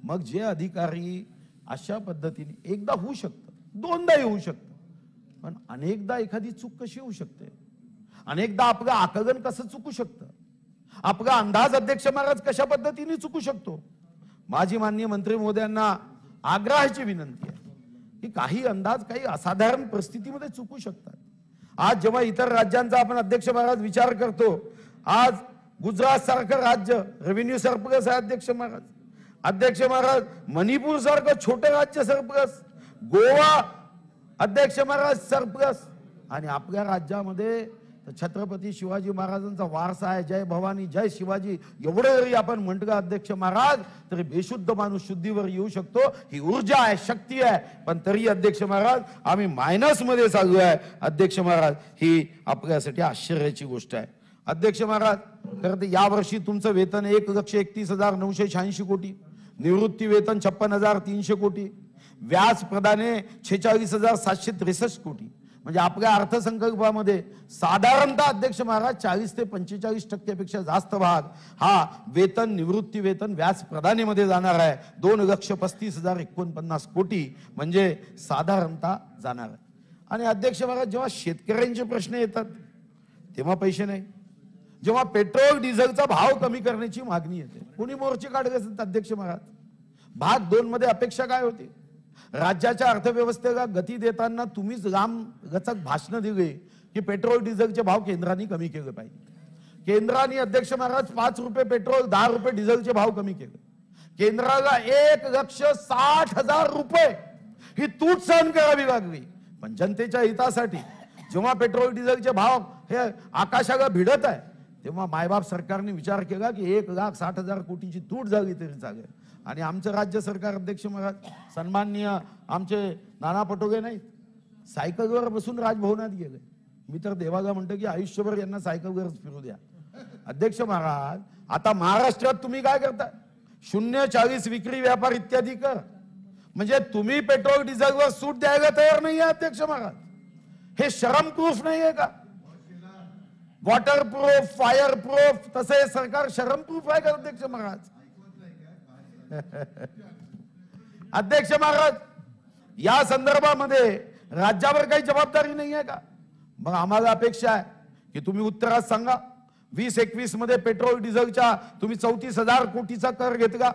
मग जे अधिकारी अशा पद्धतीने एकदा होऊ शकतं, दोनदाही होऊ शकतं, पण अनेकदा एखादी चूक कशी होऊ शकते? अनेकदा आपलं आकलन कसं चुकू शकतं? आपला अंदाज अध्यक्ष महाराज कशा पद्धतीने चुकू शकतो? माझी माननीय मंत्री महोदयांना आग्रहाची विनंती आहे की काही अंदाज काही असाधारण परिस्थितीमध्ये चुकू शकतात. आज जेव्हा इतर राज्यांचा आपण अध्यक्ष महाराज विचार करतो, आज गुजरात सारखं राज्य रेव्हेन्यू सरप्लस आहे अध्यक्ष महाराज. अध्यक्ष महाराज मणिपूर सारखं छोटं राज्य सरप्लस, गोवा अध्यक्ष महाराज सरप्लस, आणि आपल्या राज्यामध्ये छत्रपती शिवाजी महाराजांचा वारसा आहे, जय भवानी जय शिवाजी एवढं जरी आपण म्हटलं अध्यक्ष महाराज तरी बेशुद्ध माणूस शुद्धीवर येऊ शकतो. ही ऊर्जा आहे, शक्ती आहे, पण तरी अध्यक्ष महाराज आम्ही मायनस मध्ये चालू आहे अध्यक्ष महाराज. ही आपल्यासाठी आश्चर्याची गोष्ट आहे अध्यक्ष महाराज. तर ते यावर्षी तुमचं वेतन 1,31,986 कोटी, निवृत्ती वेतन 56,300 कोटी, व्याज प्रदाने 46,763 कोटी. म्हणजे आपल्या अर्थसंकल्पामध्ये साधारणतः अध्यक्ष महाराज 40 ते 45% जास्त भाग हा वेतन, निवृत्ती वेतन, व्याज प्रदानेमध्ये जाणार आहे. 2,35,049 कोटी म्हणजे साधारणतः जाणार आहे. आणि अध्यक्ष महाराज जेव्हा शेतकऱ्यांचे प्रश्न येतात तेव्हा पैसे नाही, जेव्हा पेट्रोल डिझेलचा भाव कमी करण्याची मागणी येते कोणी मोर्चे काढत असतात अध्यक्ष महाराज. भाग 2 मध्ये अपेक्षा काय होती? राज्याच्या अर्थव्यवस्थेला गती देताना तुम्हीच लांबलचक भाषण दिली की पेट्रोल डिझेलचे भाव केंद्राने कमी केले पाहिजे. केंद्राने अध्यक्ष महाराज 5 रुपये पेट्रोल 10 रुपये डिझेलचे भाव कमी केले. केंद्राला 1,60,000 रुपये ही तूट सहन करावी लागली. पण जनतेच्या हितासाठी जेव्हा पेट्रोल डिझेलचे भाव हे आकाशाला भिडत आहे तेव्हा मायबाप सरकारने विचार केला की 1,60,000 कोटीची तूट झाली तरी चालेल. आणि आमचं राज्य सरकार अध्यक्ष महाराज सन्माननीय आमचे नाना पटोले नाही सायकलवर बसून राजभवनात गेले. मी तर देवाला म्हणतो की आयुष्यभर यांना सायकलवरच फिरू द्या. अध्यक्ष महाराज आता महाराष्ट्रात तुम्ही काय करता? 0.40 विक्री व्यापार इत्यादी कर, म्हणजे तुम्ही पेट्रोल डिझेलवर सूट द्यायला तयार नाही आहे अध्यक्ष महाराज. हे शरम प्रूफ नाही आहे का? वॉटर प्रूफ, फायर प्रूफ, तसं हे सरकार शरम प्रूफ आहे का अध्यक्ष महाराज? अध्यक्ष महाराज या संदर्भामध्ये राज्यावर काही जबाबदारी नाही आहे का? मग आम्हाला अपेक्षा आहे की तुम्ही उत्तरात सांगा. 20-21 मध्ये पेट्रोल डिझेलच्या तुम्ही 34,000 कोटीचा कर घेतला,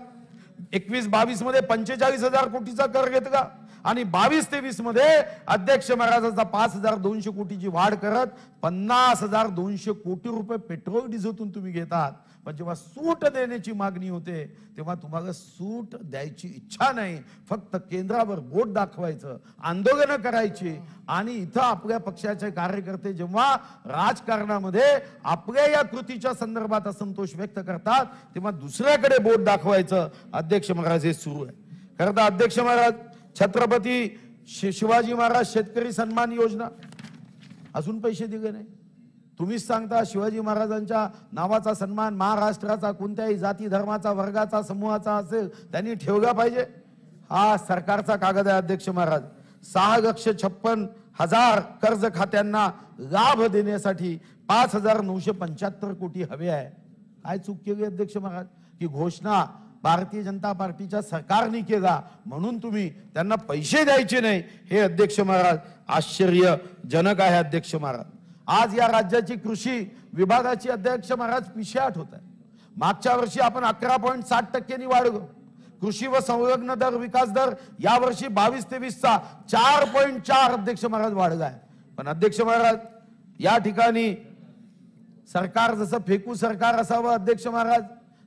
21-22 मध्ये 45,000 कोटीचा कर घेतला, आणि 22-23 मध्ये अध्यक्ष महाराजांचा 5,200 कोटीची वाढ करत 50,200 कोटी रुपये पेट्रोल डिझेलतून तुम्ही घेतात. पण जेव्हा सूट देण्याची मागणी होते तेव्हा तुम्हाला सूट द्यायची इच्छा नाही, फक्त केंद्रावर बोट दाखवायचं, आंदोलनं करायची. आणि इथं आपल्या पक्षाचे कार्यकर्ते जेव्हा राजकारणामध्ये आपल्या या कृतीच्या संदर्भात असंतोष व्यक्त करतात तेव्हा दुसऱ्याकडे बोट दाखवायचं अध्यक्ष महाराज हे सुरू आहे. खरं तर अध्यक्ष महाराज छत्रपती शिवाजी महाराज शेतकरी सन्मान योजना अजून पैसे दिले नाही. तुम्हीच सांगता शिवाजी महाराजांच्या नावाचा सन्मान महाराष्ट्राचा कोणत्याही जाती धर्माचा वर्गाचा समूहाचा असेल त्यांनी ठेवला पाहिजे. हा सरकारचा कागद आहे अध्यक्ष महाराज. 6,56,000 कर्ज खात्यांना लाभ देण्यासाठी 5,975 कोटी हवे आहे. काय चूक केली अध्यक्ष महाराज की घोषणा भारतीय जनता पार्टीच्या सरकारने केला म्हणून तुम्ही त्यांना पैसे द्यायचे नाही, हे अध्यक्ष महाराज आश्चर्यजनक आहे अध्यक्ष महाराज. आज या राज्याची कृषी विभागाची अध्यक्ष महाराज पिछेहाट होत आहे. मागच्या वर्षी आपण 11.7% वाढलो. कृषी व संलग्न दर विकास दर या वर्षी 22-23चा 4.4 अध्यक्ष महाराज वाढलाय. पण अध्यक्ष महाराज या ठिकाणी सरकार जसं फेकू सरकार असावं अध्यक्ष महाराज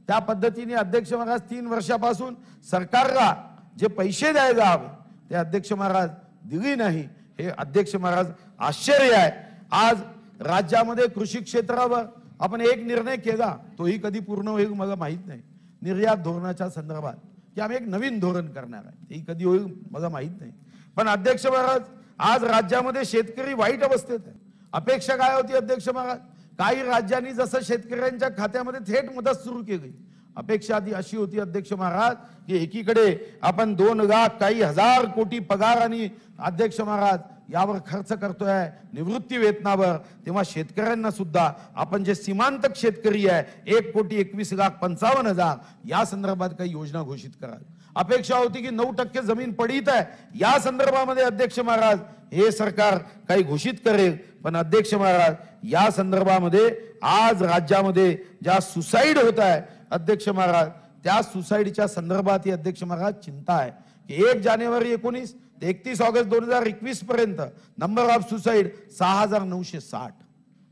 त्या पद्धतीने अध्यक्ष महाराज 3 वर्षापासून सरकारला जे पैसे द्यायला हवे ते अध्यक्ष महाराज दिली नाही, हे अध्यक्ष महाराज आश्चर्य आहे. आज राज्यामध्ये कृषी क्षेत्रावर आपण एक निर्णय केला, तोही कधी पूर्ण होईल मला माहित नाही, निर्यात धोरणाच्या संदर्भात की आम्ही एक नवीन धोरण करणार आहे, तेही कधी होईल मला माहित नाही. पण अध्यक्ष महाराज आज राज्यामध्ये शेतकरी वाईट अवस्थेत आहे. अपेक्षा काय होती अध्यक्ष महाराज? काही राज्यांनी जसं शेतकऱ्यांच्या खात्यामध्ये थेट मदत सुरू केली, अपेक्षा आधी अशी होती अध्यक्ष महाराज की एकीकडे आपण 2 लाख काही हजार कोटी पगार आणि अध्यक्ष महाराज यावर खर्च करतोय निवृत्ती वेतनावर, तेव्हा शेतकऱ्यांना सुद्धा आपण जे सीमांतक शेतकरी आहे 1,21,55,000 या संदर्भात काही योजना घोषित कराल. अपेक्षा होती की 9% जमीन पडीत आहे या संदर्भामध्ये अध्यक्ष महाराज हे सरकार काही घोषित करेल. पण अध्यक्ष महाराज या संदर्भामध्ये आज राज्यामध्ये ज्या सुसाईड होत आहे अध्यक्ष महाराज त्या सुसाईडच्या संदर्भात ही अध्यक्ष महाराज चिंता आहे की 1 जानेवारी 19 ते 31 ऑगस्ट 2021 पर्यंत नंबर ऑफ सुसाईड 6,960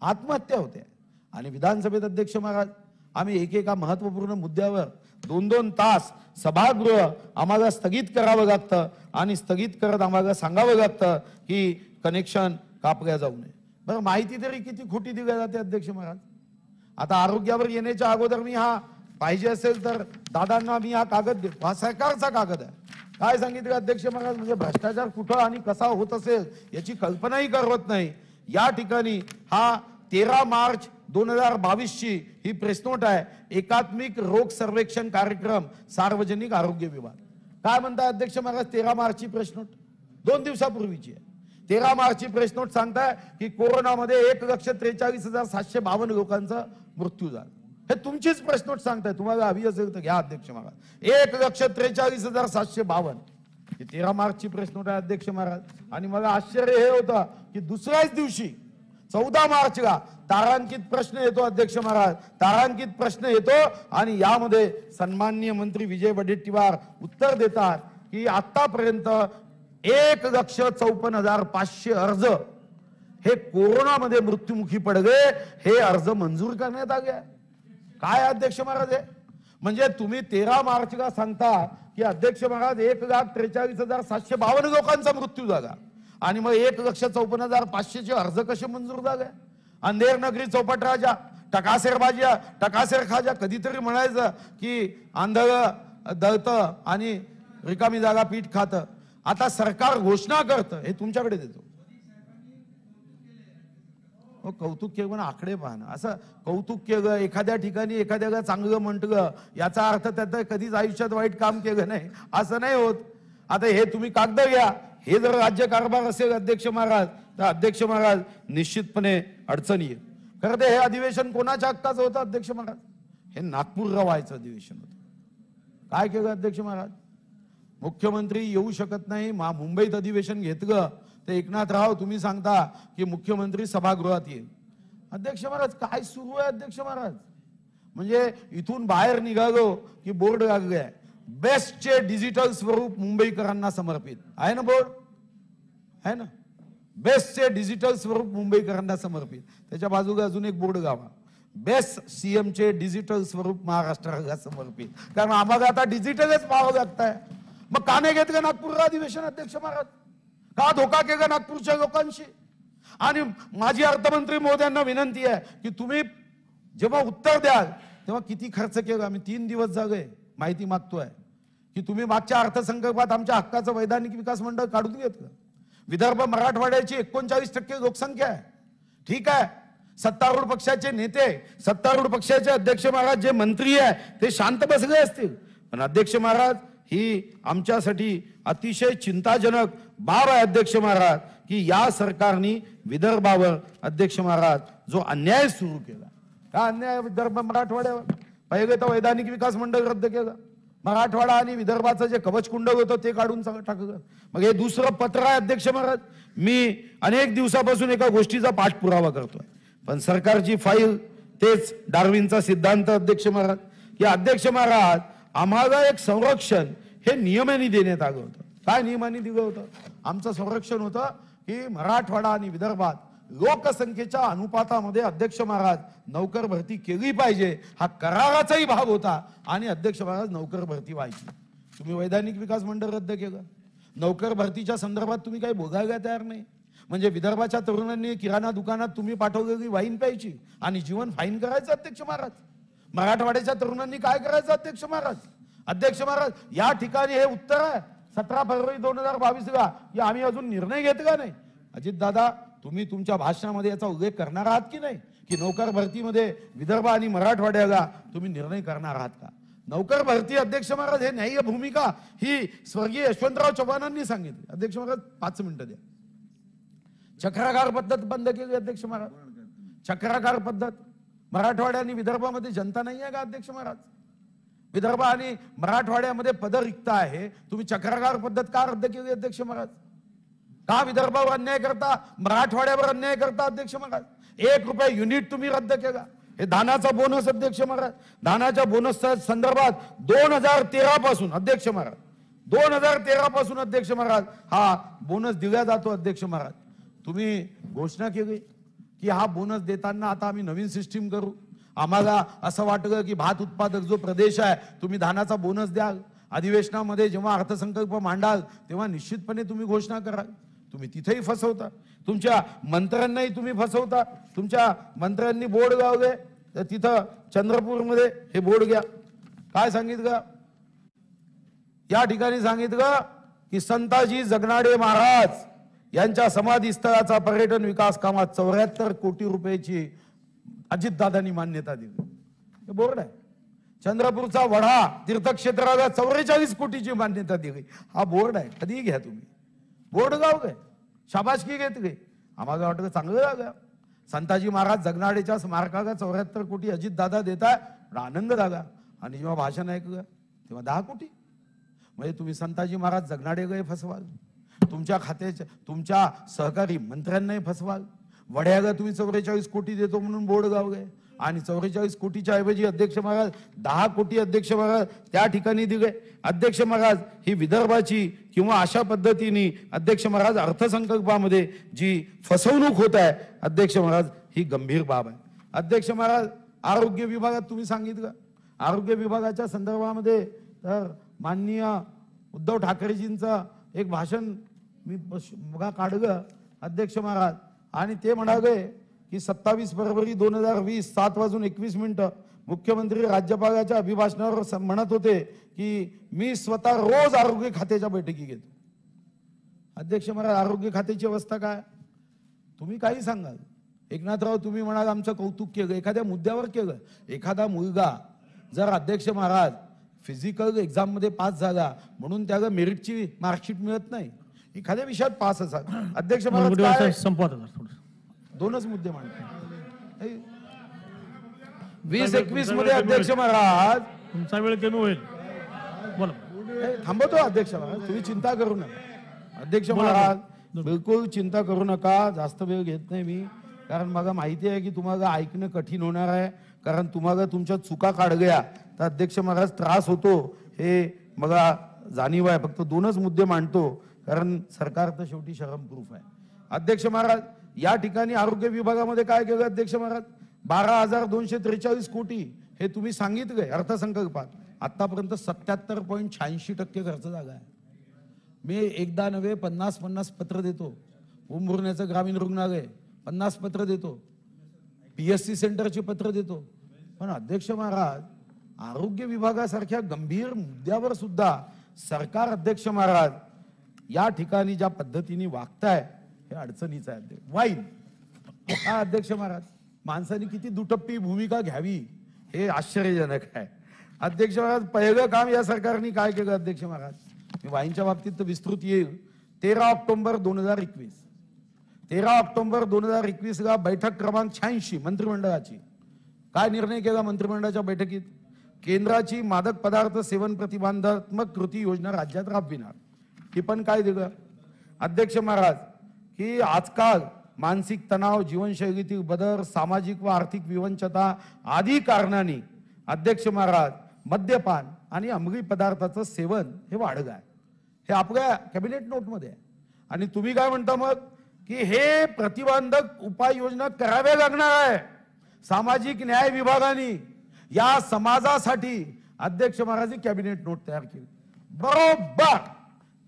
आत्महत्या होत्या. आणि विधानसभेत अध्यक्ष महाराज आम्ही एकेका महत्वपूर्ण मुद्द्यावर 2-2 तास सभागृह आम्हाला स्थगित करावं लागतं आणि स्थगित करत आम्हाला सांगावं लागतं की कनेक्शन कापल्या जाऊ नये। बरं, माहिती तरी किती खोटी दिली जाते अध्यक्ष महाराज। आता आरोग्यावर येण्याच्या अगोदर मी हा पाहिजे असेल तर दादांना मी हा कागद देतो, हा सरकारचा कागद आहे। काय सांगितलं अध्यक्ष महाराज, म्हणजे भ्रष्टाचार कुठं आणि कसा होत असेल याची कल्पनाही करवत नाही। या ठिकाणी हा 13 मार्च 2022 ही प्रेस नोट आहे, एकात्मिक रोग सर्वेक्षण कार्यक्रम सार्वजनिक आरोग्य विभाग। काय म्हणताय अध्यक्ष महाराज, 13 मार्चची प्रेस नोट 2 दिवसापूर्वीची आहे। 13 मार्चची प्रेस नोट सांगताय की कोरोनामध्ये 1,43,752 लोकांचा मृत्यू झाला। हे तुमचीच प्रेस नोट सांगताय, तुम्हाला हवी असेल तर घ्या अध्यक्ष महाराज। 1,43,752 ही 13 मार्चची प्रेस नोट आहे अध्यक्ष महाराज। आणि मला आश्चर्य हे होतं की दुसऱ्याच दिवशी 14 मार्चला तारांकित प्रश्न येतो अध्यक्ष महाराज, तारांकित प्रश्न येतो आणि यामध्ये सन्माननीय मंत्री विजय वडेट्टीवार उत्तर देतात की आतापर्यंत 1,54,500 अर्ज हे कोरोनामध्ये मृत्युमुखी पडले, हे अर्ज मंजूर करण्यात आले। काय अध्यक्ष महाराज आहे, म्हणजे तुम्ही 13 मार्चला सांगता की अध्यक्ष महाराज 1,43,752 लोकांचा मृत्यू झाला आणि मग 1,54,500 चे अर्ज कसे मंजूर झाले। अंधेर नगरी चौपट राजा टकासेर बाजा टकासेर खाजा कधीतरी म्हणायचं की आंधळ दळतं आणि रिकामी जागा पीठ खातं। आता सरकार घोषणा करतं, हे तुमच्याकडे देतो। कौतुक केलं पण आकडे पाहणं, असं कौतुक केलं एखाद्या ठिकाणी एखाद्याला चांगलं म्हटलं याचा अर्थ त्याचं कधीच आयुष्यात वाईट काम केलं नाही असं नाही होत। आता हे तुम्ही कागद घ्या, हे जर राज्य कारभार असेल अध्यक्ष महाराज तर अध्यक्ष महाराज निश्चितपणे अडचणी येईल। खरं तर हे अधिवेशन कोणाच्या हक्काचं होतं अध्यक्ष महाराज, हे नागपूरला व्हायचं अधिवेशन होतं। काय केलं अध्यक्ष महाराज, मुख्यमंत्री येऊ शकत नाही, मुंबईत अधिवेशन घेतलं तर एकनाथराव तुम्ही सांगता की मुख्यमंत्री सभागृहात येईल। अध्यक्ष महाराज काय सुरू आहे अध्यक्ष महाराज, म्हणजे इथून बाहेर निघालो की बोर्ड लागले बेस्टचे डिजिटल स्वरूप मुंबईकरांना समर्पित आहे ना, बोर्ड आहे ना, बेस्टचे डिजिटल स्वरूप मुंबईकरांना समर्पित। त्याच्या बाजूला अजून एक बोर्ड लावा, बेस्ट सीएम चे डिजिटल स्वरूप महाराष्ट्राला समर्पित, कारण आम्हाला आता डिजिटलच पाहावं लागतंय। मग का नाही घेतलं नागपूरला अधिवेशन अध्यक्ष महाराज, का धोका केला नागपूरच्या लोकांशी। आणि माझी अर्थमंत्री महोदयांना विनंती आहे की तुम्ही जेव्हा उत्तर द्याल तेव्हा किती खर्च केला, आम्ही 3 दिवस झाले माहिती मागतोय की तुम्ही मागच्या अर्थसंकल्पात आमच्या हक्काचं वैधानिक विकास मंडळ काढून घेतलं। विदर्भ मराठवाड्याची 39% लोकसंख्या आहे, ठीक आहे, सत्तारूढ पक्षाचे नेते सत्तारूढ पक्षाचे अध्यक्ष महाराज जे मंत्री आहे ते शांत बसले असतील, पण अध्यक्ष महाराज ही आमच्यासाठी अतिशय चिंताजनक बाब आहे अध्यक्ष महाराज की या सरकारने विदर्भावर अध्यक्ष महाराज जो अन्याय सुरू केला। का अन्याय विदर्भ मराठवाड्यावर, पहिले तर वैधानिक विकास मंडळ रद्द केलं, मराठवाडा आणि विदर्भाचं जे कवचकुंड होतं ते काढून टाकलं। मग हे दुसरं पत्र आहे अध्यक्ष महाराज। मी अनेक दिवसापासून एका गोष्टीचा पाठपुरावा करतोय, पण सरकारची फाईल तेच डार्विनचा सिद्धांत अध्यक्ष महाराज की अध्यक्ष महाराज आम्हाला एक संरक्षण हे नियमाने देण्यात आलं होतं। काय नियमाने दिलं होतं, आमचं संरक्षण होतं की मराठवाडा आणि विदर्भात लोकसंख्येच्या अनुपातामध्ये अध्यक्ष महाराज नौकर भरती केली पाहिजे, हा कराराचाही भाग होता आणि अध्यक्ष महाराज नौकर भरती व्हायची। तुम्ही वैधानिक विकास मंडळ रद्द केलं, नौकर भरतीच्या संदर्भात तुम्ही काही बोलायला तयार नाही। म्हणजे विदर्भाच्या तरुणांनी किराणा दुकानात तुम्ही पाठवलेली वाईन प्यायची आणि जीवन फाईन करायचं अध्यक्ष महाराज। मराठवाड्याच्या तरुणांनी काय करायचं अध्यक्ष महाराज। अध्यक्ष महाराज या ठिकाणी हे उत्तर आहे 17 फेब्रुवारी 2022 ला की आम्ही अजून निर्णय घेतला नाही। अजित दादा तुम्ही तुमच्या भाषणामध्ये याचा उल्लेख करणार आहात की नाही की नौकर भरतीमध्ये विदर्भ आणि मराठवाड्याला तुम्ही निर्णय करणार आहात का। नौकर भरती अध्यक्ष महाराज हे न्याय्य भूमिका ही स्वर्गीय यशवंतराव चव्हाणांनी सांगितली। अध्यक्ष महाराज 5 मिनिटं द्या। चक्राकार पद्धत बंद केली अध्यक्ष महाराज, चक्राकार पद्धत मराठवाड्या आणि विदर्भामध्ये जनता नाही आहे का अध्यक्ष महाराज। विदर्भ आणि मराठवाड्यामध्ये पद रिक्त आहे, तुम्ही चक्राकार पद्धत का रद्द केली अध्यक्ष महाराज। का विदर्भावर अन्याय करता, मराठवाड्यावर अन्याय करता अध्यक्ष महाराज। 1 रुपये युनिट तुम्ही रद्द केला। हे धानाचा बोनस अध्यक्ष महाराज, धानाच्या बोनसच्या संदर्भात 2013 पासून अध्यक्ष महाराज 2013 पासून अध्यक्ष महाराज हा बोनस दिला जातो अध्यक्ष महाराज। तुम्ही घोषणा केली की हा बोनस देताना आता आम्ही नवीन सिस्टीम करू, आम्हाला असं वाटलं की भात उत्पादक जो प्रदेश आहे तुम्ही धानाचा बोनस द्याल, अधिवेशनामध्ये जेव्हा अर्थसंकल्प मांडाल तेव्हा निश्चितपणे तुम्ही घोषणा कराल. तुम्ही तिथेही फसवता, तुमच्या मंत्र्यांनाही तुम्ही फसवता. तुमच्या मंत्र्यांनी बोर्ड लावले तर तिथं चंद्रपूरमध्ये हे बोर्ड घ्या, काय सांगितलं या ठिकाणी सांगितलं की संताजी जगनाडे महाराज यांच्या समाधी स्थळाचा पर्यटन विकास कामात 74 कोटी रुपयाची अजितदादांनी मान्यता दिली. हे बोर्ड आहे. चंद्रपूरचा वढा तीर्थक्षेत्राला 44 कोटीची मान्यता दिली. हा बोर्ड आहे. कधीही घ्या तुम्ही, बोर्ड गाव काय शाबासकी घेतली. आम्हाला वाटतं चांगलं झालं. संताजी महाराज जगनाडेच्या स्मारकाला 74 कोटी अजितदादा देताय, आनंद झाला. आणि जेव्हा भाषण ऐकलं तेव्हा 10 कोटी. म्हणजे तुम्ही संताजी महाराज जगनाडे गए फसवाल, तुमच्या खात्याच्या तुमच्या सहकारी मंत्र्यांनाही फसवाल. वड्याला तुम्ही 44 कोटी देतो म्हणून बोर्ड गावले आणि 44 कोटीच्या ऐवजी अध्यक्ष महाराज 10 कोटी अध्यक्ष महाराज त्या ठिकाणी दिले. अध्यक्ष महाराज ही विदर्भाची किंवा अशा पद्धतीने अध्यक्ष महाराज अर्थसंकल्पामध्ये जी फसवणूक होत आहे अध्यक्ष महाराज ही गंभीर बाब आहे. अध्यक्ष महाराज आरोग्य विभागात तुम्ही सांगितलं, आरोग्य विभागाच्या संदर्भामध्ये तर माननीय उद्धव ठाकरेजींचं एक भाषण मी बघा काढलं अध्यक्ष महाराज, आणि ते म्हणाले की 27 फरवरी 2020 7:21 मुख्यमंत्री राज्यपालाच्या अभिभाषणावर म्हणत होते की मी स्वतः रोज आरोग्य खात्याच्या बैठकी घेतो. अध्यक्ष महाराज आरोग्य खात्याची अवस्था काय तुम्ही काही सांगाल. एकनाथराव तुम्ही म्हणाल आमचं कौतुक केलं, एखाद्या मुद्द्यावर केलं. एखादा मुलगा जर अध्यक्ष महाराज फिजिकल एक्झाम मध्ये पास झाला म्हणून त्याला मेरिटची मार्कशीट मिळत नाही, एखाद्या विषयात पास असा अध्यक्ष महाराज संपवत. दोनच मुद्दे मांडतो 2021 मध्ये अध्यक्ष महाराज
तुमचा वेळ कमी होईल.
थांबवतो अध्यक्ष महाराज, तुम्ही चिंता करू नका. अध्यक्ष महाराज बिलकुल चिंता करू नका, जास्त वेळ घेत नाही मी, कारण मला माहिती आहे की तुम्हाला ऐकणं कठीण होणार आहे. कारण तुम्हाला तुमच्या चुका काढल्या तर अध्यक्ष महाराज त्रास होतो हे मला जाणीव आहे. फक्त दोनच मुद्दे मांडतो कारण सरकार तर शेवटी शरम प्रूफ आहे. अध्यक्ष महाराज या ठिकाणी आरोग्य विभागामध्ये काय केलं अध्यक्ष महाराज 12,243 कोटी हे तुम्ही सांगितले अर्थसंकल्पात. आतापर्यंत 77.86% खर्च झाला आहे. मी एकदा नव्हे 50 पत्र देतो. उंबुरण्याचं ग्रामीण रुग्णालय 50 पत्र देतो, PSC सेंटरची पत्र देतो. पण अध्यक्ष महाराज आरोग्य विभागासारख्या गंभीर मुद्द्यावर सुद्धा सरकार अध्यक्ष महाराज या ठिकाणी ज्या पद्धतीने वागताय हे अडचणीचं आहे. वाईन हा अध्यक्ष महाराज माणसाने किती दुटप्पी भूमिका घ्यावी हे आश्चर्यजनक आहे. अध्यक्ष महाराज पहिलं काम या सरकारने काय केलं अध्यक्ष महाराज, मी वाईनच्या बाबतीत तर विस्तृत येईल. 13 ऑक्टोबर 2021 ला बैठक क्रमांक 86 मंत्रिमंडळाची काय निर्णय केला मंत्रिमंडळाच्या बैठकीत, केंद्राची मादक पदार्थ सेवन प्रतिबंधात्मक कृती योजना राज्यात राबविणार. ही पण काय दिलं अध्यक्ष महाराज की आजकाल मानसिक तणाव, जीवनशैलीतील बदल, सामाजिक व आर्थिक विवंचता आदी कारणांनी अध्यक्ष महाराज मद्यपान आणि अंमली पदार्थाचं सेवन हे वाढलं आहे. हे आपल्या कॅबिनेट नोटमध्ये आहे. आणि तुम्ही काय म्हणता मग की हे प्रतिबंधक उपाययोजना कराव्या लागणार आहे. सामाजिक न्याय विभागाने या समाजासाठी अध्यक्ष महाराज कॅबिनेट नोट तयार केली. बरोबर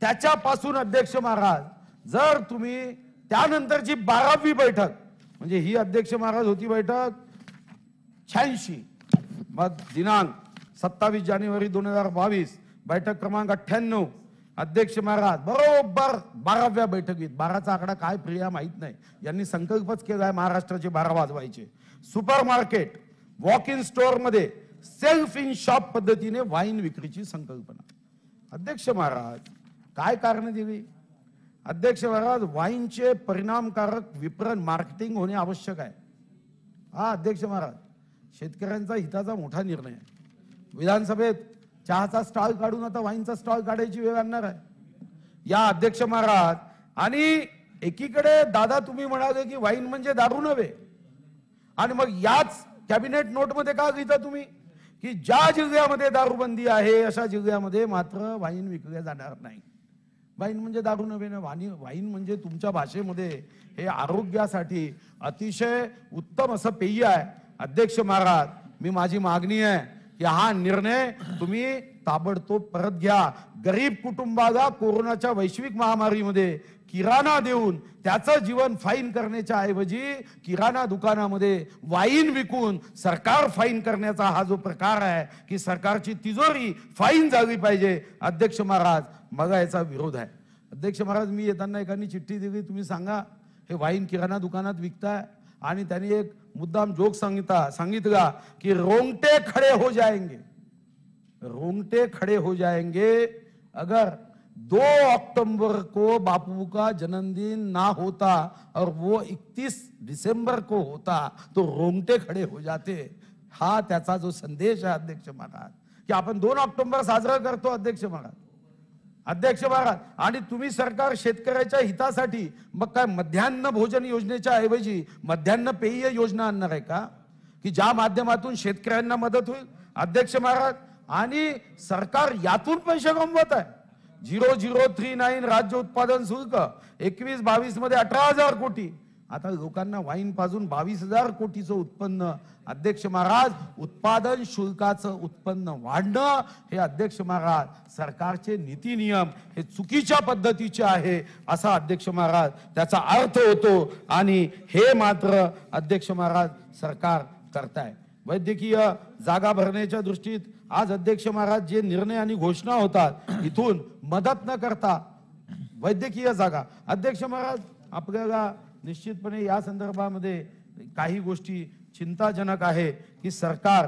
त्याच्यापासून अध्यक्ष महाराज जर तुम्ही त्यानंतरची 12वी बैठक म्हणजे ही अध्यक्ष महाराज होती बैठक 86, मग दिनांक 27 जानेवारी 2022 बैठक क्रमांक 98 अध्यक्ष महाराज बरोबर 12व्या बैठकीत, 12चा आकडा काय प्रिया माहित नाही, यांनी संकल्पच केलाय महाराष्ट्राचे 12 वाजवायचे. Super market, walk in store मध्ये सेल्फ इन शॉप पद्धतीने वाईन विक्रीची संकल्पना. अध्यक्ष महाराज काय कारण दिली अध्यक्ष महाराज, वाईनचे परिणामकारक विपणन मार्केटिंग होणे आवश्यक आहे. हा अध्यक्ष महाराज शेतकऱ्यांचा हिताचा मोठा निर्णय आहे. विधानसभेत चहाचा स्टॉल काढून आता वाईनचा स्टॉल काढायची वेळ आणणार आहे या अध्यक्ष महाराज. आणि एकीकडे दादा तुम्ही म्हणाले की वाईन म्हणजे दारू नव्हे, आणि मग याच कॅबिनेट नोट मध्ये का लिहिता तुम्ही की ज्या जिल्ह्यामध्ये दारूबंदी आहे अशा जिल्ह्यामध्ये मात्र वाईन विकल्या जाणार नाही. वाईन म्हणजे दारू नव्हे ना, वाईन म्हणजे तुमच्या भाषेमध्ये हे आरोग्यासाठी अतिशय उत्तम असं पेय आहे अध्यक्ष महाराज. मी माझी मागणी आहे की हा निर्णय तुम्ही ताबडतोब परत घ्या. गरीब कुटुंबाला कोरोनाच्या वैश्विक महामारीमध्ये किराणा देऊन त्याचं जीवन फाईन करण्याच्या ऐवजी किराणा दुकानामध्ये वाईन विकून सरकार फाईन करण्याचा हा जो प्रकार आहे की सरकारची तिजोरी फाईन झाली पाहिजे, अध्यक्ष महाराज मग याचा विरोध आहे. अध्यक्ष महाराज, मी येताना एकाने चिठ्ठी दिली, तुम्ही सांगा हे वाईन किराणा दुकानात विकताय आणि त्यांनी एक मुद्दाम जोक सांगितला की रोंगटे खड़े हो जाएंगे, रोंगटे खड़े हो जाएंगे अगर 2 अक्टूबर को बापू का जन्मदिन ना होता और वो 31 दिसंबर को होता तो रोंगटे खड़े हो जाते. हा त्याचा जो संदेश आहे अध्यक्ष महाराज की आपण 2 ऑक्टोबर साजरा करतो अध्यक्ष महाराज. अध्यक्ष महाराज, आणि तुम्ही सरकार शेतकऱ्याच्या हितासाठी मग काय मध्यान्ह भोजन योजनेच्या ऐवजी मध्यान्ह पेय योजना आणणार आहे का की ज्या माध्यमातून शेतकऱ्यांना मदत होईल. अध्यक्ष महाराज, आणि सरकार यातून पैसे कमवत आहे. 0039 राज्य उत्पादन शुल्क 21-22 मध्ये 18,000 कोटी, आता लोकांना वाईन पाजून 22,000 कोटीचं उत्पन्न. अध्यक्ष महाराज, उत्पादन शुल्काचं उत्पन्न वाढणं हे अध्यक्ष महाराज सरकारचे नीती नियम हे चुकीच्या पद्धतीचे आहे असा अध्यक्ष महाराज त्याचा अर्थ होतो. आणि हे मात्र अध्यक्ष महाराज सरकार करताय. वैद्यकीय जागा भरण्याच्या दृष्टीत आज अध्यक्ष महाराज जे निर्णय आणि घोषणा होतात इथून मदत न करता वैद्यकीय जागा, अध्यक्ष महाराज आपल्याला निश्चितपणे या संदर्भामध्ये काही गोष्टी चिंताजनक आहे की सरकार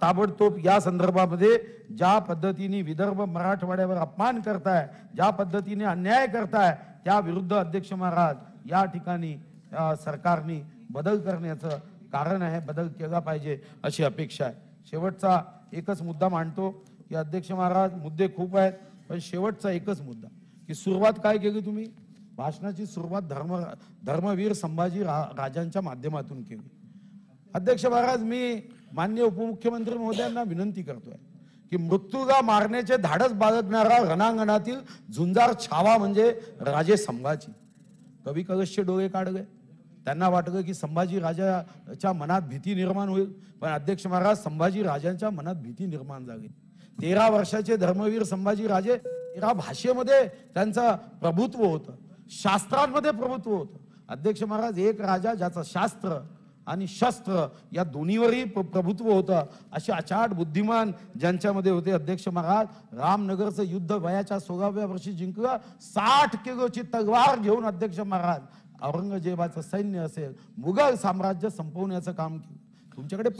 ताबडतोब या संदर्भामध्ये ज्या पद्धतीने विदर्भ मराठवाड्यावर अपमान करताय, ज्या पद्धतीने अन्याय करताय त्या विरुद्ध अध्यक्ष महाराज या ठिकाणी सरकारने बदल करण्याचं कारण आहे, बदल केला पाहिजे अशी अपेक्षा आहे. शेवटचा एकच मुद्दा मांडतो की अध्यक्ष महाराज मुद्दे खूप आहेत पण शेवटचा एकच मुद्दा की सुरुवात काय केली तुम्ही, भाषणाची सुरुवात धर्मवीर संभाजी राजांच्या माध्यमातून केली. अध्यक्ष महाराज, मी माननीय उपमुख्यमंत्री महोदयांना विनंती करतोय की मृत्यूला मारण्याचे धाडस बाळगणारा रणांगणातील झुंजार छावा म्हणजे राजे संभाजी. कवी कलशचे डोळे काढले, त्यांना वाटलं की संभाजी राजाच्या मनात भीती निर्माण होईल, पण अध्यक्ष महाराज संभाजी राजांच्या मनात भीती निर्माण झाली. 13 वर्षाचे धर्मवीर संभाजी राजे 13 भाषेमध्ये त्यांचं प्रभुत्व होतं, शास्त्रांमध्ये प्रभुत्व होतं. अध्यक्ष महाराज, एक राजा ज्याचं शास्त्र आणि शस्त्र या दोन्हीवरही प्रभुत्व होतं असे अचाट बुद्धिमान ज्यांच्यामध्ये होते. अध्यक्ष महाराज, रामनगरचं युद्ध वयाच्या 16व्या वर्षी जिंकलं. 60 किलोची तलवार घेऊन अध्यक्ष महाराज औरंगजेबाचं सैन्य असेल मुघल साम्राज्य संपवण्याचं काम केलं. तुमच्याकडे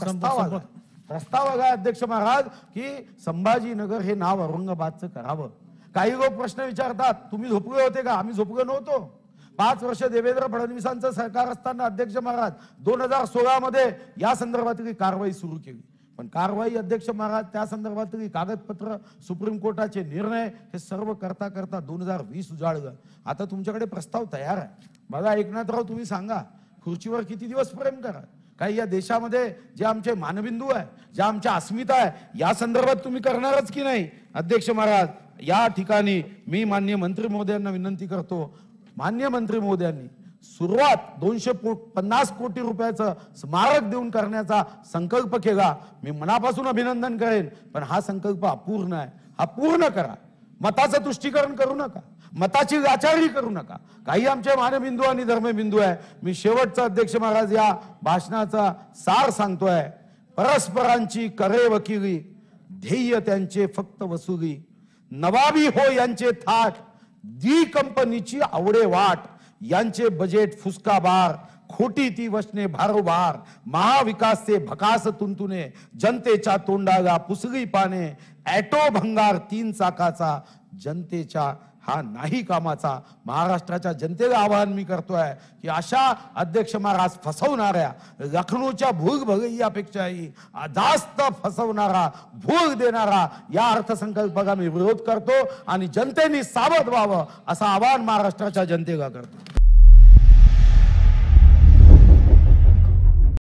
प्रस्ताव आला अध्यक्ष महाराज की संभाजीनगर हे नाव औरंगाबादचं करावं. काही लोक प्रश्न विचारतात, तुम्ही झोपले होते का? आम्ही झोपलो नव्हतो. 5 वर्ष देवेंद्र फडणवीसांचं सरकार असताना अध्यक्ष महाराज 2016 मध्ये या संदर्भातली कारवाई सुरू केली, पण कारवाई अध्यक्ष महाराज त्या संदर्भातली कागदपत्र, सुप्रीम कोर्टाचे निर्णय हे सर्व करता करता 2020 उजाळलं. आता तुमच्याकडे प्रस्ताव तयार आहे. मला एकनाथराव तुम्ही सांगा, खुर्चीवर किती दिवस प्रेम करा? काही या देशामध्ये जे आमचे मानबिंदू आहे, ज्या आमच्या अस्मिता आहे, या संदर्भात तुम्ही करणारच की नाही? अध्यक्ष महाराज, या ठिकाणी मी माननीय मंत्री महोदयांना विनंती करतो, माननीय मंत्री महोदयांनी सुरुवात 250 कोटी रुपयाचं स्मारक देऊन करण्याचा संकल्प केला. मी मनापासून अभिनंदन करेन, पण हा संकल्प अपूर्ण आहे. हा पूर्ण करा. मताचं तुष्टीकरण करू नका, मताची लाचारी करू नका. काही आमचे मानबिंदू आणि धर्मबिंदू आहे. मी शेवटचा अध्यक्ष महाराज या भाषणाचा सार सांगतोय. परस्परांची करे वकिली, ध्येय त्यांचे फक्त वसुली. नवाबी हो यांचे थाट, दी कंपनीची आवडे वाट. यांचे बजेट फुसका बार, खोटी ती वचने भारोभार. महाविकासचे भकास तुंतुने, जनतेच्या तोंडाला पुसली पाने. ॲटो भंगार 3 चाकाचा, जनतेच्या हा नाही कामाचा. महाराष्ट्राच्या जनतेला आवाहन मी करतोय की अशा अध्यक्ष महाराज फसवणाऱ्या, लखनौच्या भूल भगैयापेक्षाही जास्त फसवणारा, भूल देणारा या अर्थसंकल्पाला मी विरोध करतो आणि जनतेने सावध व्हावं असं आवाहन महाराष्ट्राच्या जनतेला करतो.